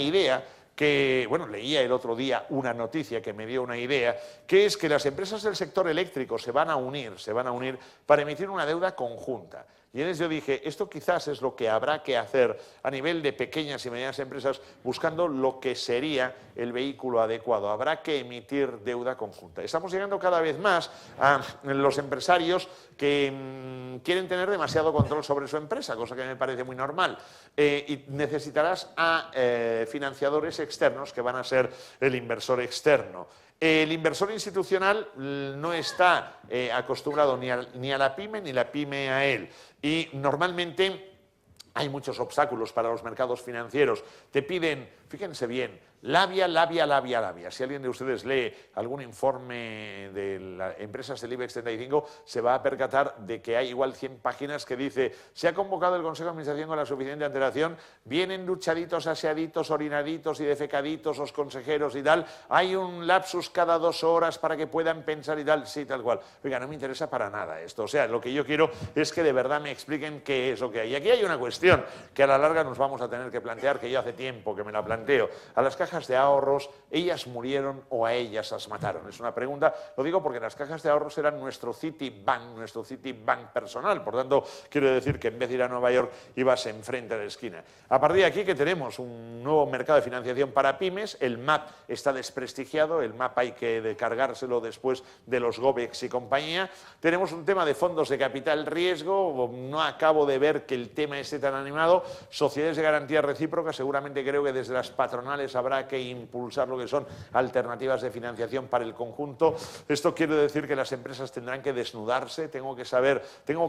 noticia que me dio una idea, que es que las empresas del sector eléctrico se van a unir para emitir una deuda conjunta. Y entonces yo dije, esto quizás es lo que habrá que hacer a nivel de pequeñas y medianas empresas, buscando lo que sería el vehículo adecuado. Habrá que emitir deuda conjunta. Estamos llegando cada vez más a los empresarios que quieren tener demasiado control sobre su empresa, cosa que me parece muy normal. Y necesitarás a financiadores externos que van a ser el inversor externo. El inversor institucional no está acostumbrado ni a la pyme ni la pyme a él. Y normalmente hay muchos obstáculos para los mercados financieros. Te piden, fíjense bien, labia. Si alguien de ustedes lee algún informe de las empresas del IBEX 35, se va a percatar de que hay igual 100 páginas que dice: se ha convocado el Consejo de Administración con la suficiente antelación, vienen duchaditos, aseaditos, orinaditos y defecaditos los consejeros y tal, hay un lapsus cada 2 horas para que puedan pensar y tal, sí, tal cual. Oiga, no me interesa para nada esto. O sea, lo que yo quiero es que de verdad me expliquen qué es lo que hay. Y aquí hay una cuestión que a la larga nos vamos a tener que plantear, que yo hace tiempo que me la planteo. A las cajas de ahorros, ¿ellas murieron o a ellas las mataron? Es una pregunta, lo digo porque las cajas de ahorros eran nuestro Citibank personal, por tanto, quiero decir que en vez de ir a Nueva York, ibas enfrente de la esquina. A partir de aquí, que tenemos un nuevo mercado de financiación para pymes, el MAP está desprestigiado, el MAP hay que descargárselo después de los GOBEX y compañía. Tenemos un tema de fondos de capital riesgo, no acabo de ver que el tema esté tan animado. Sociedades de garantía recíproca, seguramente creo que desde las patronales habrá que impulsar lo que son alternativas de financiación para el conjunto. Esto quiere decir que las empresas tendrán que desnudarse, tengo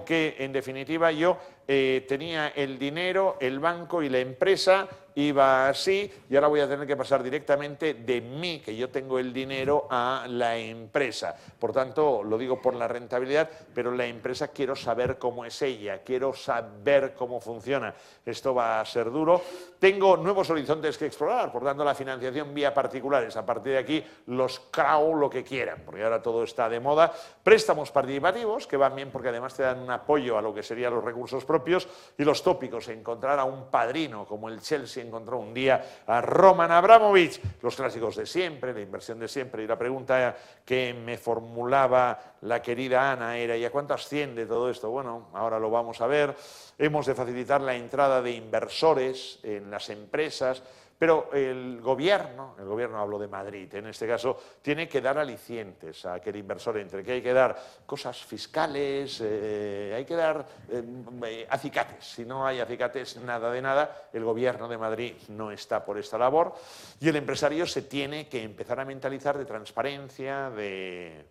que, en definitiva, yo tenía el dinero, el banco y la empresa, iba así, y ahora voy a tener que pasar directamente de mí, que yo tengo el dinero, a la empresa. Por tanto, lo digo por la rentabilidad, pero la empresa quiero saber cómo es ella, quiero saber cómo funciona. Esto va a ser duro. Tengo nuevos horizontes que explorar, por tanto, la financiación vía particulares. A partir de aquí, los crowd lo que quieran, porque ahora todo está de moda. Préstamos participativos, que van bien porque además te dan un apoyo a lo que serían los recursos propios, y los tópicos, encontrar a un padrino, como el Chelsea encontró un día a Roman Abramovich, los clásicos de siempre, la inversión de siempre. Y la pregunta que me formulaba la querida Ana era: ¿y a cuánto asciende todo esto? Bueno, ahora lo vamos a ver. Hemos de facilitar la entrada de inversores en las empresas, pero el gobierno, hablo de Madrid, en este caso, tiene que dar alicientes a que el inversor entre, que hay que dar cosas fiscales, hay que dar acicates. Si no hay acicates, nada de nada. El gobierno de Madrid no está por esta labor, y el empresario se tiene que empezar a mentalizar de transparencia, de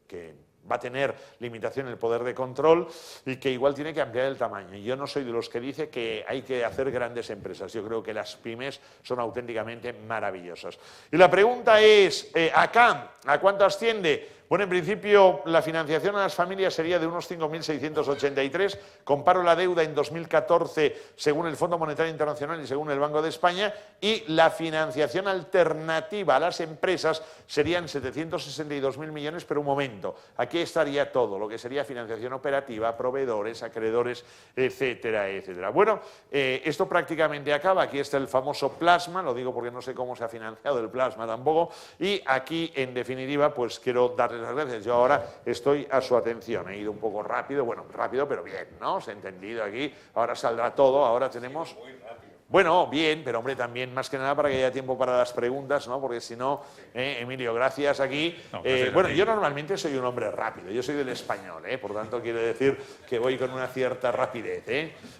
que va a tener limitación en el poder de control y que igual tiene que ampliar el tamaño. Y yo no soy de los que dice que hay que hacer grandes empresas. Yo creo que las pymes son auténticamente maravillosas. Y la pregunta es, acá, ¿a cuánto asciende? Bueno, en principio, la financiación a las familias sería de unos 5.683. Comparo la deuda en 2014 según el Fondo Monetario Internacional y según el Banco de España, y la financiación alternativa a las empresas serían 762.000 millones, pero un momento, aquí estaría todo, lo que sería financiación operativa, proveedores, acreedores, etcétera, etcétera. Bueno, esto prácticamente acaba. Aquí está el famoso plasma, lo digo porque no sé cómo se ha financiado el plasma tampoco, y aquí, en definitiva, pues quiero darles las gracias. Yo ahora estoy a su atención. He ido un poco rápido, bueno, rápido pero bien, ¿no? ¿Se ha entendido aquí? Ahora saldrá todo, ahora tenemos... Muy rápido. Bueno, bien, pero hombre, también más que nada para que haya tiempo para las preguntas, ¿no? Porque si no, Emilio, gracias aquí. No, bueno, yo normalmente soy un hombre rápido, yo soy del español, por tanto quiero decir que voy con una cierta rapidez,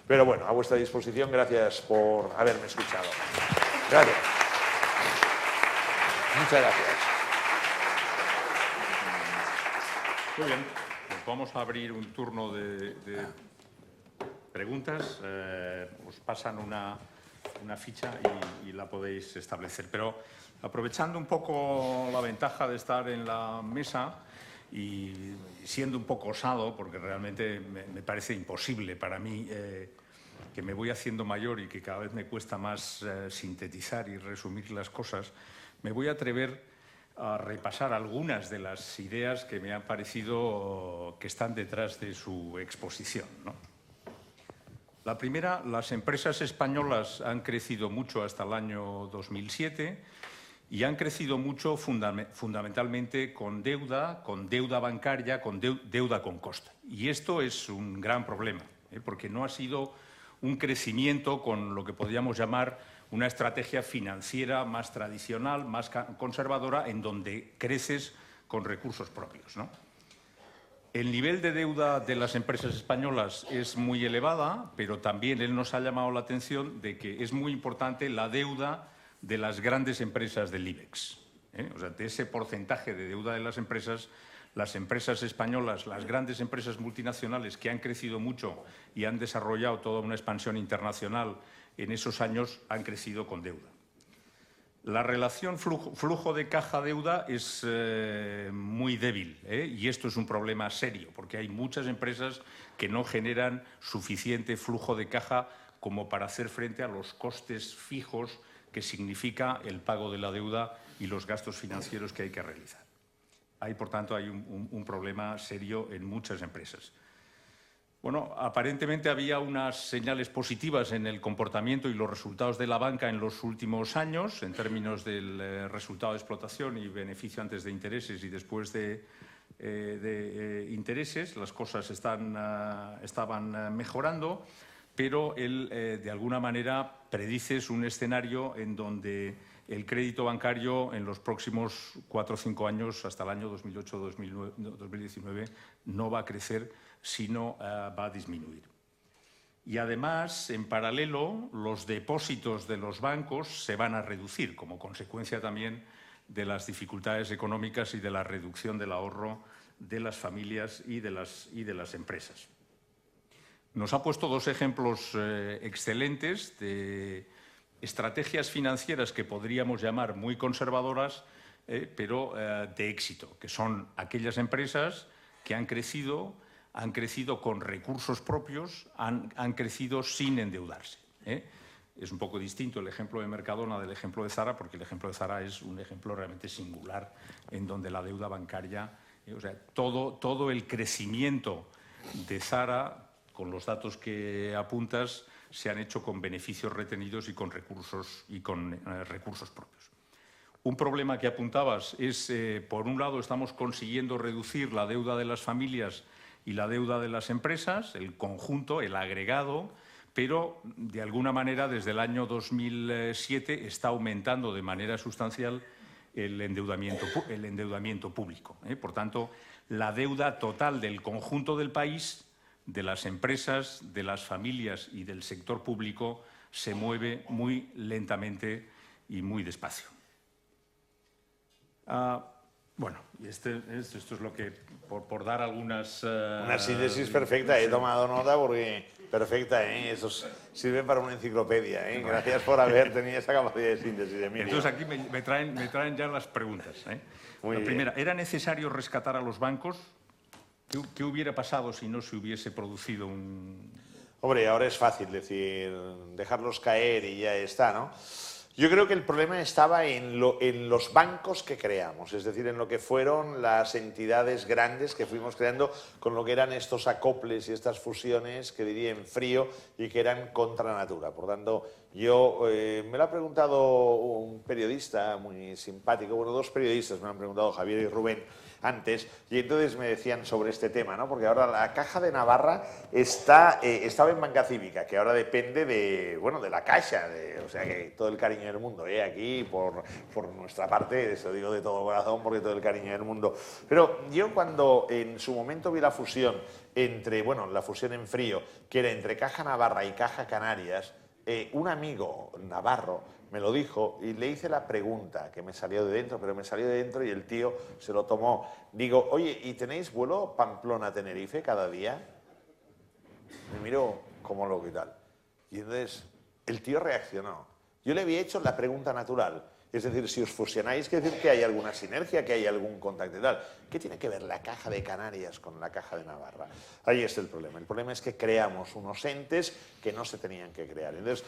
Pero bueno, a vuestra disposición, gracias por haberme escuchado. Gracias. Muchas gracias. Muy bien, pues vamos a abrir un turno de preguntas. Os pasan una ficha y la podéis establecer. Pero aprovechando un poco la ventaja de estar en la mesa y siendo un poco osado, porque realmente me parece imposible para mí, que me voy haciendo mayor y que cada vez me cuesta más sintetizar y resumir las cosas, me voy a atrever a repasar algunas de las ideas que me han parecido que están detrás de su exposición, ¿no? La primera, las empresas españolas han crecido mucho hasta el año 2007 y han crecido mucho fundamentalmente con deuda bancaria, con deuda con coste. Y esto es un gran problema, porque no ha sido un crecimiento con lo que podríamos llamar una estrategia financiera más tradicional, más conservadora, en donde creces con recursos propios, ¿no? El nivel de deuda de las empresas españolas es muy elevada, pero también él nos ha llamado la atención de que es muy importante la deuda de las grandes empresas del IBEX. O sea, de ese porcentaje de deuda de las empresas españolas, las grandes empresas multinacionales que han crecido mucho y han desarrollado toda una expansión internacional en esos años, han crecido con deuda. La relación flujo de caja-deuda es muy débil, y esto es un problema serio, porque hay muchas empresas que no generan suficiente flujo de caja como para hacer frente a los costes fijos que significa el pago de la deuda y los gastos financieros que hay que realizar. Por tanto, hay un problema serio en muchas empresas. Bueno, aparentemente había unas señales positivas en el comportamiento y los resultados de la banca en los últimos años, en términos del resultado de explotación y beneficio antes de intereses y después de intereses. Las cosas estaban mejorando, pero él, de alguna manera, predice un escenario en donde el crédito bancario en los próximos 4 o 5 años, hasta el año 2008-2019, no va a crecer, sino va a disminuir. Y además, en paralelo, los depósitos de los bancos se van a reducir, como consecuencia también de las dificultades económicas y de la reducción del ahorro de las familias y de las empresas. Nos ha puesto 2 ejemplos excelentes de estrategias financieras que podríamos llamar muy conservadoras, pero de éxito, que son aquellas empresas que han crecido con recursos propios, han crecido sin endeudarse. Es un poco distinto el ejemplo de Mercadona del ejemplo de Zara, porque el ejemplo de Zara es un ejemplo realmente singular en donde la deuda bancaria, o sea, todo el crecimiento de Zara, con los datos que apuntas, se han hecho con beneficios retenidos y con recursos propios. Un problema que apuntabas es, por un lado, estamos consiguiendo reducir la deuda de las familias y la deuda de las empresas, el conjunto, el agregado, pero de alguna manera desde el año 2007 está aumentando de manera sustancial el endeudamiento público. Por tanto, la deuda total del conjunto del país, de las empresas, de las familias y del sector público, se mueve muy lentamente y muy despacio. Bueno, esto es lo que, por dar algunas... Una síntesis perfecta, he tomado nota porque perfecta, eso sirve para una enciclopedia. Gracias por haber tenido esa capacidad de síntesis, Emilio. Entonces aquí me traen ya las preguntas. La primera, ¿era necesario rescatar a los bancos? ¿Qué hubiera pasado si no se hubiese producido un...? Hombre, ahora es fácil decir, dejarlos caer y ya está, ¿no? Yo creo que el problema estaba en los bancos que creamos, es decir, en lo que fueron las entidades grandes que fuimos creando con lo que eran estos acoples y estas fusiones que diría en frío y que eran contra natura. Por tanto, me lo ha preguntado un periodista muy simpático, bueno, 2 periodistas me lo han preguntado, Javier y Rubén, antes, y entonces me decían sobre este tema, ¿no? Porque ahora la Caja de Navarra estaba en Banca Cívica, que ahora depende de la Caixa, o sea que todo el cariño del mundo, aquí por nuestra parte, eso digo de todo corazón, porque todo el cariño del mundo. Pero yo cuando en su momento vi la fusión la fusión en frío, que era entre Caja Navarra y Caja Canarias, un amigo navarro me lo dijo y le hice la pregunta que me salió de dentro, pero me salió de dentro y el tío se lo tomó. Digo, oye, ¿y tenéis vuelo Pamplona-Tenerife cada día? Me miró como loco y tal. Y entonces el tío reaccionó. Yo le había hecho la pregunta natural. Es decir, si os fusionáis, quiere decir que hay alguna sinergia, que hay algún contacto y tal. ¿Qué tiene que ver la Caja de Canarias con la Caja de Navarra? Ahí está el problema. El problema es que creamos unos entes que no se tenían que crear. Entonces,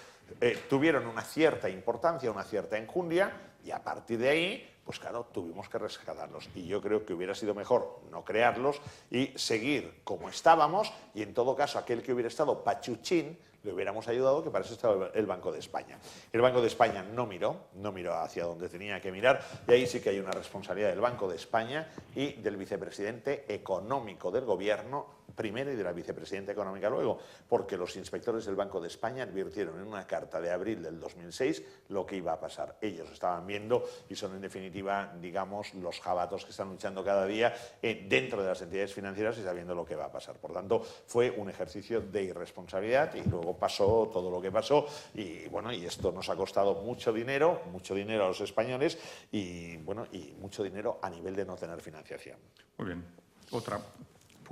tuvieron una cierta importancia, una cierta enjundia, y a partir de ahí, pues claro, tuvimos que rescatarlos. Y yo creo que hubiera sido mejor no crearlos y seguir como estábamos, y en todo caso aquel que hubiera estado pachuchín, le hubiéramos ayudado, que para eso estaba el Banco de España. El Banco de España no miró hacia donde tenía que mirar, y ahí sí que hay una responsabilidad del Banco de España y del vicepresidente económico del gobierno primero y de la vicepresidenta económica luego, porque los inspectores del Banco de España advirtieron en una carta de abril del 2006 lo que iba a pasar. Ellos estaban viendo y son en definitiva, digamos, los jabatos que están luchando cada día dentro de las entidades financieras y sabiendo lo que va a pasar. Por tanto, fue un ejercicio de irresponsabilidad y luego pasó todo lo que pasó y bueno, y esto nos ha costado mucho dinero a los españoles y bueno, y mucho dinero a nivel de no tener financiación. Muy bien. Otra.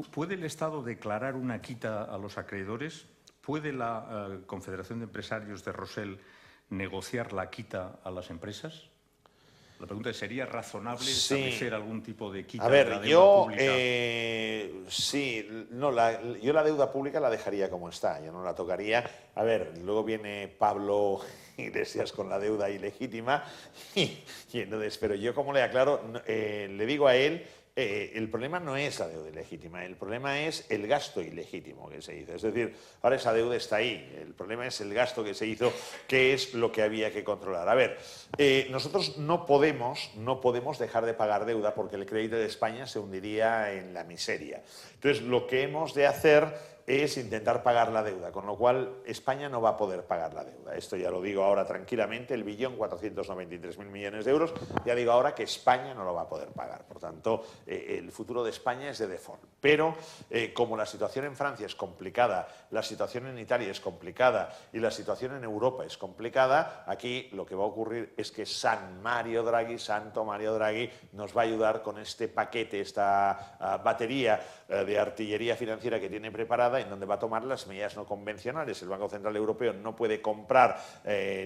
¿Puede el Estado declarar una quita a los acreedores? ¿Puede la Confederación de Empresarios de Rosell negociar la quita a las empresas? La pregunta es, ¿sería razonable establecer algún tipo de quita de la deuda pública? Sí, no, yo la deuda pública la dejaría como está, yo no la tocaría. A ver, luego viene Pablo Iglesias con la deuda ilegítima y entonces, pero yo como le aclaro, le digo a él, el problema no es la deuda ilegítima, el problema es el gasto ilegítimo que se hizo. Es decir, ahora esa deuda está ahí, el problema es el gasto que se hizo, que es lo que había que controlar. A ver, nosotros no podemos dejar de pagar deuda porque el crédito de España se hundiría en la miseria. Entonces, lo que hemos de hacer es intentar pagar la deuda, con lo cual España no va a poder pagar la deuda. Esto ya lo digo ahora tranquilamente, el 1.493.000 millones de euros, ya digo ahora que España no lo va a poder pagar. Por tanto, el futuro de España es de default. Pero como la situación en Francia es complicada, la situación en Italia es complicada y la situación en Europa es complicada, aquí lo que va a ocurrir es que Santo Mario Draghi, nos va a ayudar con este paquete, esta batería de artillería financiera que tiene preparada, en donde va a tomar las medidas no convencionales. El Banco Central Europeo no puede comprar,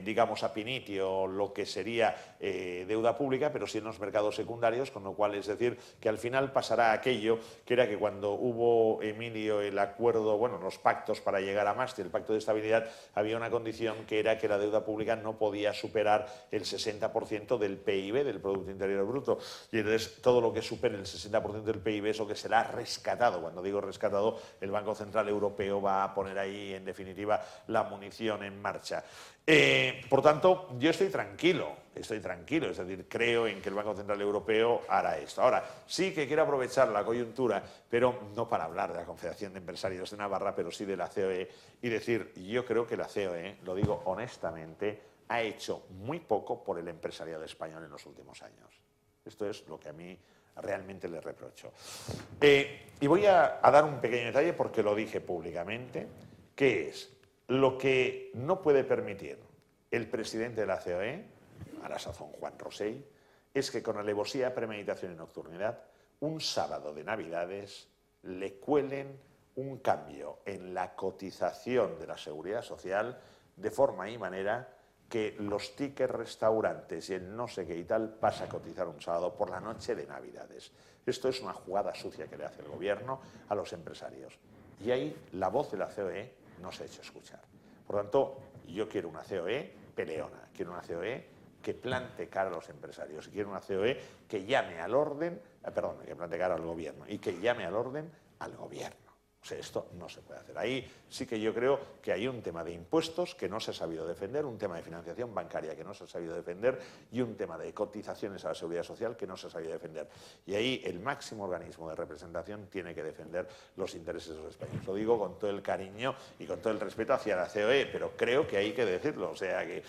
digamos, a pinitio lo que sería deuda pública, pero sí en los mercados secundarios, con lo cual es decir que al final pasará aquello que era que cuando hubo, Emilio, el acuerdo, bueno, los pactos para llegar a Maastricht, el pacto de estabilidad, había una condición que era que la deuda pública no podía superar el 60% del PIB, del Producto Interior Bruto, y entonces todo lo que supere el 60% del PIB es lo que será rescatado. Cuando digo rescatado, el Banco Central Europeo va a poner ahí, en definitiva, la munición en marcha. Por tanto, yo estoy tranquilo, es decir, creo en que el Banco Central Europeo hará esto. Ahora, sí que quiero aprovechar la coyuntura, pero no para hablar de la Confederación de Empresarios de Navarra, pero sí de la COE, y decir, yo creo que la COE, lo digo honestamente, ha hecho muy poco por el empresariado español en los últimos años. Esto es lo que a mí realmente le reprocho. Y voy a dar un pequeño detalle porque lo dije públicamente, que es lo que no puede permitir el presidente de la COE, a la sazón Juan Rosell, es que con alevosía, premeditación y nocturnidad, un sábado de Navidades le cuelen un cambio en la cotización de la Seguridad Social de forma y manera que los tickets restaurantes y el no sé qué y tal pasa a cotizar un sábado por la noche de Navidades. Esto es una jugada sucia que le hace el gobierno a los empresarios. Y ahí la voz de la COE no se ha hecho escuchar. Por tanto, yo quiero una COE peleona, quiero una COE que plante cara a los empresarios, quiero una COE que llame al orden, que plante cara al gobierno y que llame al orden al gobierno. O sea, esto no se puede hacer. Ahí sí que yo creo que hay un tema de impuestos que no se ha sabido defender, un tema de financiación bancaria que no se ha sabido defender y un tema de cotizaciones a la Seguridad Social que no se ha sabido defender. Y ahí el máximo organismo de representación tiene que defender los intereses de los españoles. Lo digo con todo el cariño y con todo el respeto hacia la COE, pero creo que hay que decirlo. O sea, que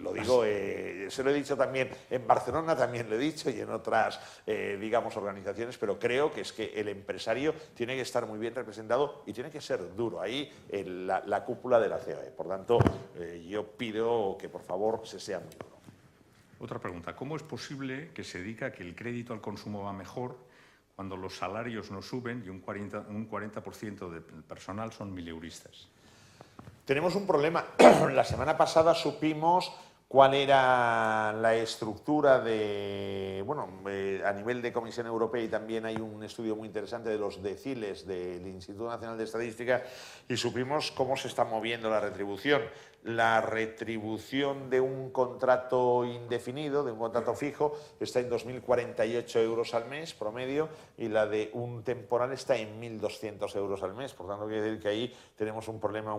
lo digo, se lo he dicho también en Barcelona, también lo he dicho, y en otras, digamos, organizaciones, pero creo que es que el empresario tiene que estar muy bien representado y tiene que ser duro ahí la cúpula de la COE. Por tanto, yo pido que por favor se sea muy duro. Otra pregunta. ¿Cómo es posible que se diga que el crédito al consumo va mejor cuando los salarios no suben y un 40% del personal son mileuristas? Tenemos un problema. La semana pasada supimos cuál era la estructura de, bueno, a nivel de Comisión Europea, y también hay un estudio muy interesante de los deciles del Instituto Nacional de Estadística, y supimos cómo se está moviendo la retribución. La retribución de un contrato indefinido, de un contrato fijo, está en 2.048 euros al mes promedio, y la de un temporal está en 1.200 euros al mes. Por tanto, quiere decir que ahí tenemos un problema,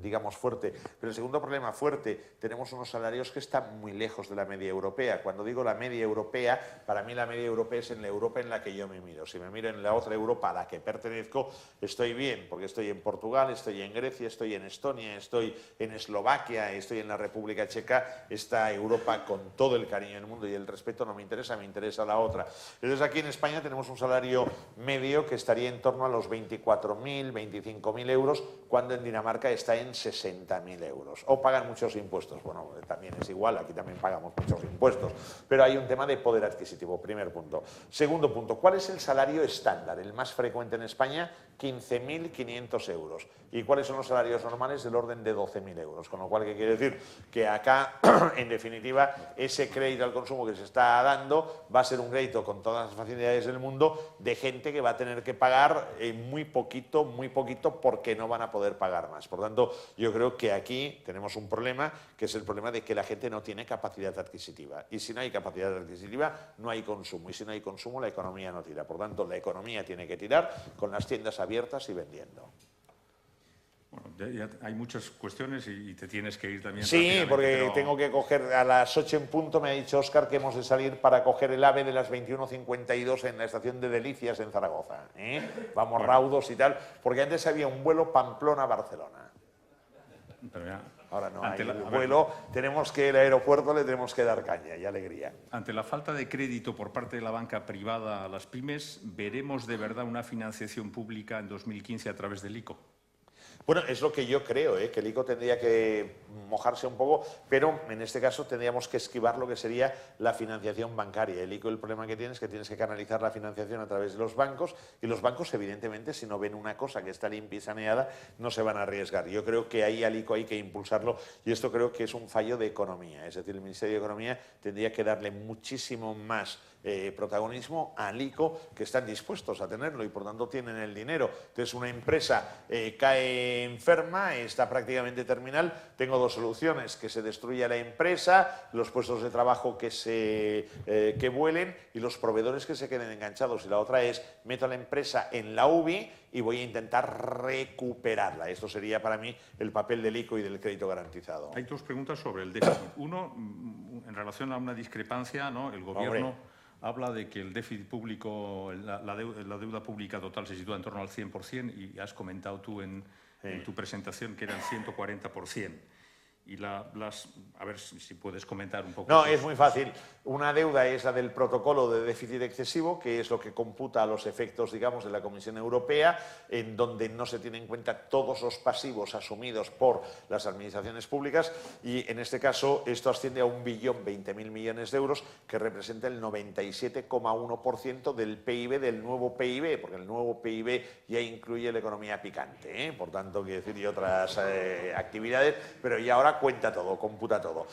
digamos, fuerte. Pero el segundo problema fuerte, tenemos unos salarios que están muy lejos de la media europea. Cuando digo la media europea, para mí la media europea es en la Europa en la que yo me miro. Si me miro en la otra Europa a la que pertenezco, estoy bien, porque estoy en Portugal, estoy en Grecia, estoy en Estonia, estoy en Eslovaquia, estoy en la República Checa. Esta Europa, con todo el cariño del mundo y el respeto, no me interesa, me interesa la otra. Entonces, aquí en España tenemos un salario medio que estaría en torno a los 24.000, 25.000 euros, cuando en Dinamarca está en 60.000 euros. O pagan muchos impuestos. Bueno, también es igual, aquí también pagamos muchos impuestos. Pero hay un tema de poder adquisitivo, primer punto. Segundo punto, ¿cuál es el salario estándar? El más frecuente en España, 15.500 euros. ¿Y cuáles son los salarios normales? Del orden de 12.000 euros. Con lo cual, ¿qué quiere decir? Que acá, en definitiva, ese crédito al consumo que se está dando va a ser un crédito con todas las facilidades del mundo, de gente que va a tener que pagar muy poquito, porque no van a poder pagar más. Por tanto, yo creo que aquí tenemos un problema, que es el problema de que la gente no tiene capacidad adquisitiva. Y si no hay capacidad adquisitiva, no hay consumo. Y si no hay consumo, la economía no tira. Por tanto, la economía tiene que tirar con las tiendas abiertas y vendiendo. Bueno, ya hay muchas cuestiones y te tienes que ir también. Sí, porque tengo que coger a las 8 en punto, me ha dicho Óscar que hemos de salir para coger el AVE de las 21:52 en la estación de Delicias en Zaragoza. Vamos raudos y tal, porque antes había un vuelo Pamplona-Barcelona. Pero ya, ahora no hay el vuelo, tenemos que ir al aeropuerto, le tenemos que dar caña y alegría. Ante la falta de crédito por parte de la banca privada a las pymes, ¿veremos de verdad una financiación pública en 2015 a través del ICO? Bueno, es lo que yo creo, que el ICO tendría que mojarse un poco, pero en este caso tendríamos que esquivar lo que sería la financiación bancaria. El ICO, el problema que tiene es que tienes que canalizar la financiación a través de los bancos, y los bancos, evidentemente, si no ven una cosa que está limpia y saneada, no se van a arriesgar. Yo creo que ahí al ICO hay que impulsarlo, y esto creo que es un fallo de economía. Es decir, el Ministerio de Economía tendría que darle muchísimo más protagonismo al ICO, que están dispuestos a tenerlo y por tanto tienen el dinero. Entonces, una empresa cae enferma, está prácticamente terminal, tengo dos soluciones: que se destruya la empresa, los puestos de trabajo que vuelen y los proveedores que se queden enganchados. Y la otra es: meto a la empresa en la UBI y voy a intentar recuperarla. Esto sería para mí el papel del ICO y del crédito garantizado. Hay dos preguntas sobre el déficit. Uno, en relación a una discrepancia, ¿no? El Gobierno habla de que el déficit público, la deuda pública total se sitúa en torno al 100%, y has comentado tú en tu presentación que eran 140%. Y a ver si puedes comentar un poco. No, es muy fácil. Una deuda es la del protocolo de déficit excesivo, que es lo que computa los efectos, digamos, de la Comisión Europea, en donde no se tienen en cuenta todos los pasivos asumidos por las administraciones públicas, y en este caso esto asciende a 1.020.000 millones de euros, que representa el 97,1% del PIB, del nuevo PIB, porque el nuevo PIB ya incluye la economía picante, por tanto, quiero decir, y otras actividades, pero ya ahora cuenta todo, computa todo.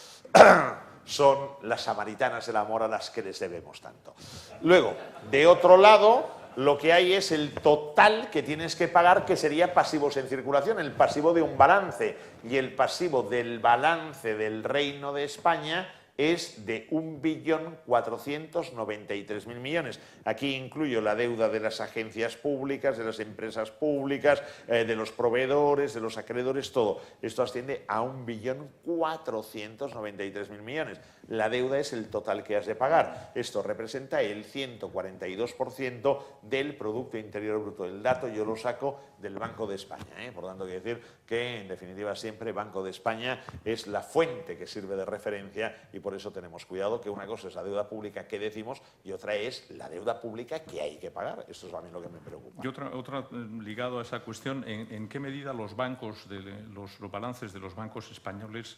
Son las samaritanas del amor a las que les debemos tanto. Luego, de otro lado, lo que hay es el total que tienes que pagar, que sería pasivos en circulación, el pasivo de un balance. Y el pasivo del balance del Reino de España es de 1.493.000 millones. Aquí incluyo la deuda de las agencias públicas, de las empresas públicas, de los proveedores, de los acreedores, todo. Esto asciende a 1.493.000 millones. La deuda es el total que has de pagar. Esto representa el 142% del Producto Interior Bruto. El dato yo lo saco del Banco de España. Por tanto, quiero decir que, en definitiva, siempre Banco de España es la fuente que sirve de referencia, y por eso tenemos cuidado, que una cosa es la deuda pública que decimos y otra es la deuda pública que hay que pagar. Esto es a mí lo que me preocupa. Y otra ligado a esa cuestión, ¿en qué medida los bancos, los balances de los bancos españoles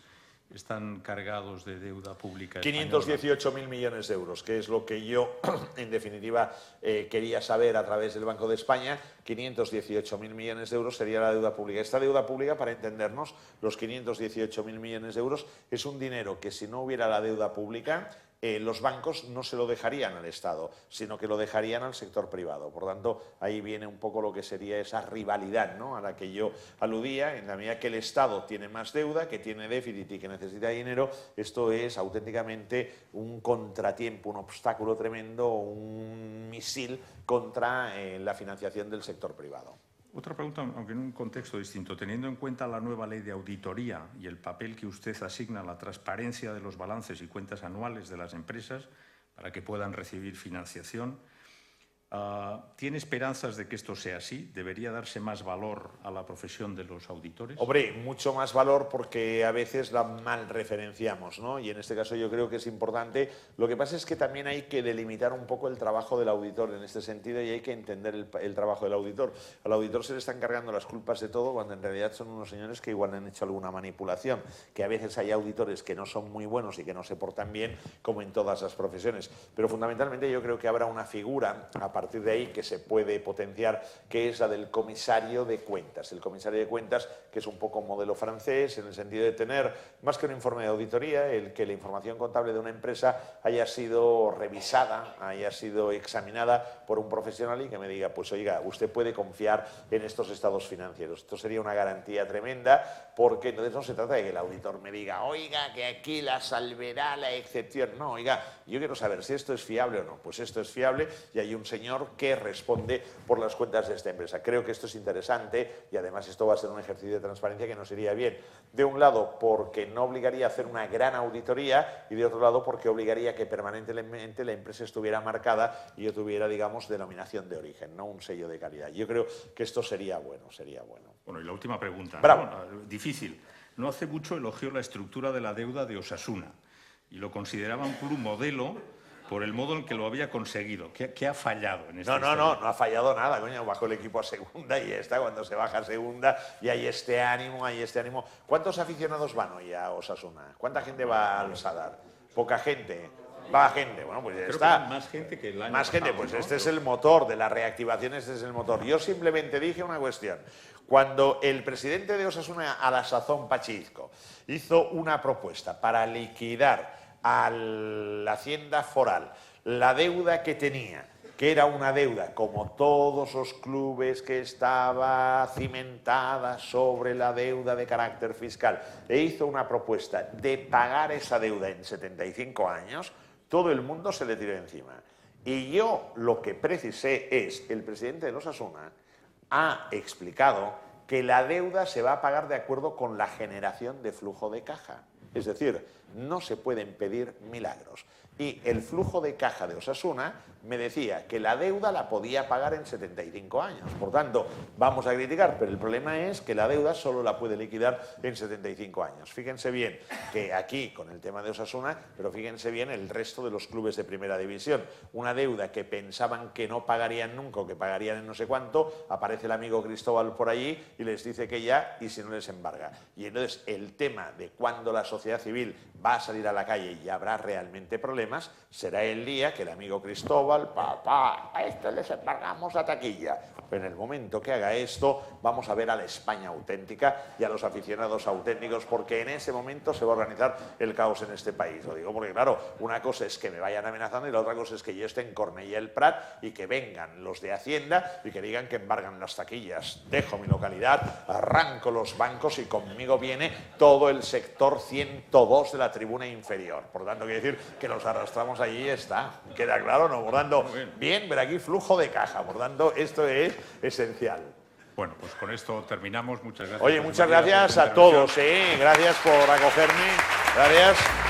están cargados de deuda pública española? 518.000 millones de euros, que es lo que yo, en definitiva, quería saber a través del Banco de España. 518.000 millones de euros sería la deuda pública. Esta deuda pública, para entendernos, los 518.000 millones de euros es un dinero que, si no hubiera la deuda pública, los bancos no se lo dejarían al Estado, sino que lo dejarían al sector privado. Por tanto, ahí viene un poco lo que sería esa rivalidad, ¿no?, a la que yo aludía. En la medida que el Estado tiene más deuda, que tiene déficit y que necesita dinero, esto es auténticamente un contratiempo, un obstáculo tremendo, un misil contra la financiación del sector privado. Otra pregunta, aunque en un contexto distinto. Teniendo en cuenta la nueva ley de auditoría y el papel que usted asigna a la transparencia de los balances y cuentas anuales de las empresas para que puedan recibir financiación, ¿tiene esperanzas de que esto sea así? ¿Debería darse más valor a la profesión de los auditores? Hombre, mucho más valor, porque a veces la mal referenciamos, ¿no? Y en este caso yo creo que es importante. Lo que pasa es que también hay que delimitar un poco el trabajo del auditor en este sentido, y hay que entender el trabajo del auditor. Al auditor se le están cargando las culpas de todo, cuando en realidad son unos señores que igual han hecho alguna manipulación, que a veces hay auditores que no son muy buenos y que no se portan bien, como en todas las profesiones. Pero fundamentalmente yo creo que habrá una figura a partir de ahí que se puede potenciar, que es la del comisario de cuentas. El comisario de cuentas, que es un poco modelo francés, en el sentido de tener, más que un informe de auditoría, el que la información contable de una empresa haya sido revisada, haya sido examinada por un profesional y que me diga, pues oiga, usted puede confiar en estos estados financieros. Esto sería una garantía tremenda, porque entonces no se trata de que el auditor me diga, oiga, que aquí la salverá la excepción. No, oiga, yo quiero saber si esto es fiable o no. Pues esto es fiable y hay un señor que responde por las cuentas de esta empresa. Creo que esto es interesante y además esto va a ser un ejercicio de transparencia que nos iría bien. De un lado, porque no obligaría a hacer una gran auditoría, y de otro lado, porque obligaría a que permanentemente la empresa estuviera marcada y yo tuviera, digamos, denominación de origen, no un sello de calidad. Yo creo que esto sería bueno, sería bueno. Bueno, y la última pregunta. Bravo. ¿No? Difícil. No hace mucho elogió la estructura de la deuda de Osasuna y lo consideraba un club modelo por el modo en que lo había conseguido. ¿Qué ha fallado en esta historia? No ha fallado nada, coño. Bajó el equipo a segunda y ya está. Cuando se baja a segunda y hay este ánimo, hay este ánimo. ¿Cuántos aficionados van hoy a Osasuna? ¿Cuánta gente va al Sadar? Poca gente. Va gente, bueno, pues ya Creo está. Que más gente que el año Más gente, pasado, pues ¿no? este es el motor de la reactivación, este es el motor. Yo simplemente dije una cuestión. Cuando el presidente de Osasuna, a la sazón Pachizco, hizo una propuesta para liquidar a la Hacienda Foral la deuda que tenía, que era una deuda, como todos los clubes, que estaba cimentada sobre la deuda de carácter fiscal, e hizo una propuesta de pagar esa deuda en 75 años, todo el mundo se le tiró encima. Y yo lo que precisé es, el presidente de Osasuna ha explicado que la deuda se va a pagar de acuerdo con la generación de flujo de caja. Es decir, no se pueden pedir milagros. Y el flujo de caja de Osasuna me decía que la deuda la podía pagar en 75 años. Por tanto, vamos a criticar, pero el problema es que la deuda solo la puede liquidar en 75 años. Fíjense bien que aquí, con el tema de Osasuna, pero fíjense bien el resto de los clubes de primera división. Una deuda que pensaban que no pagarían nunca o que pagarían en no sé cuánto, aparece el amigo Cristóbal por allí y les dice que ya, y si no les embarga. Y entonces el tema de cuándo la sociedad civil va a salir a la calle y habrá realmente problemas, será el día que el amigo Cristóbal, papá, a esto les embargamos la taquilla. Pero en el momento que haga esto, vamos a ver a la España auténtica y a los aficionados auténticos, porque en ese momento se va a organizar el caos en este país. Lo digo porque, claro, una cosa es que me vayan amenazando y la otra cosa es que yo esté en Cornellà el Prat y que vengan los de Hacienda y que digan que embargan las taquillas. Dejo mi localidad, arranco los bancos y conmigo viene todo el sector 102 de la tribuna inferior. Por tanto, quiere decir que los arrastramos allí y está. ¿Queda claro? No, por tanto, bien, pero aquí flujo de caja. Por tanto, esto es esencial. Bueno, pues con esto terminamos. Muchas gracias. Oye, muchas gracias a todos. Gracias por acogerme. Gracias.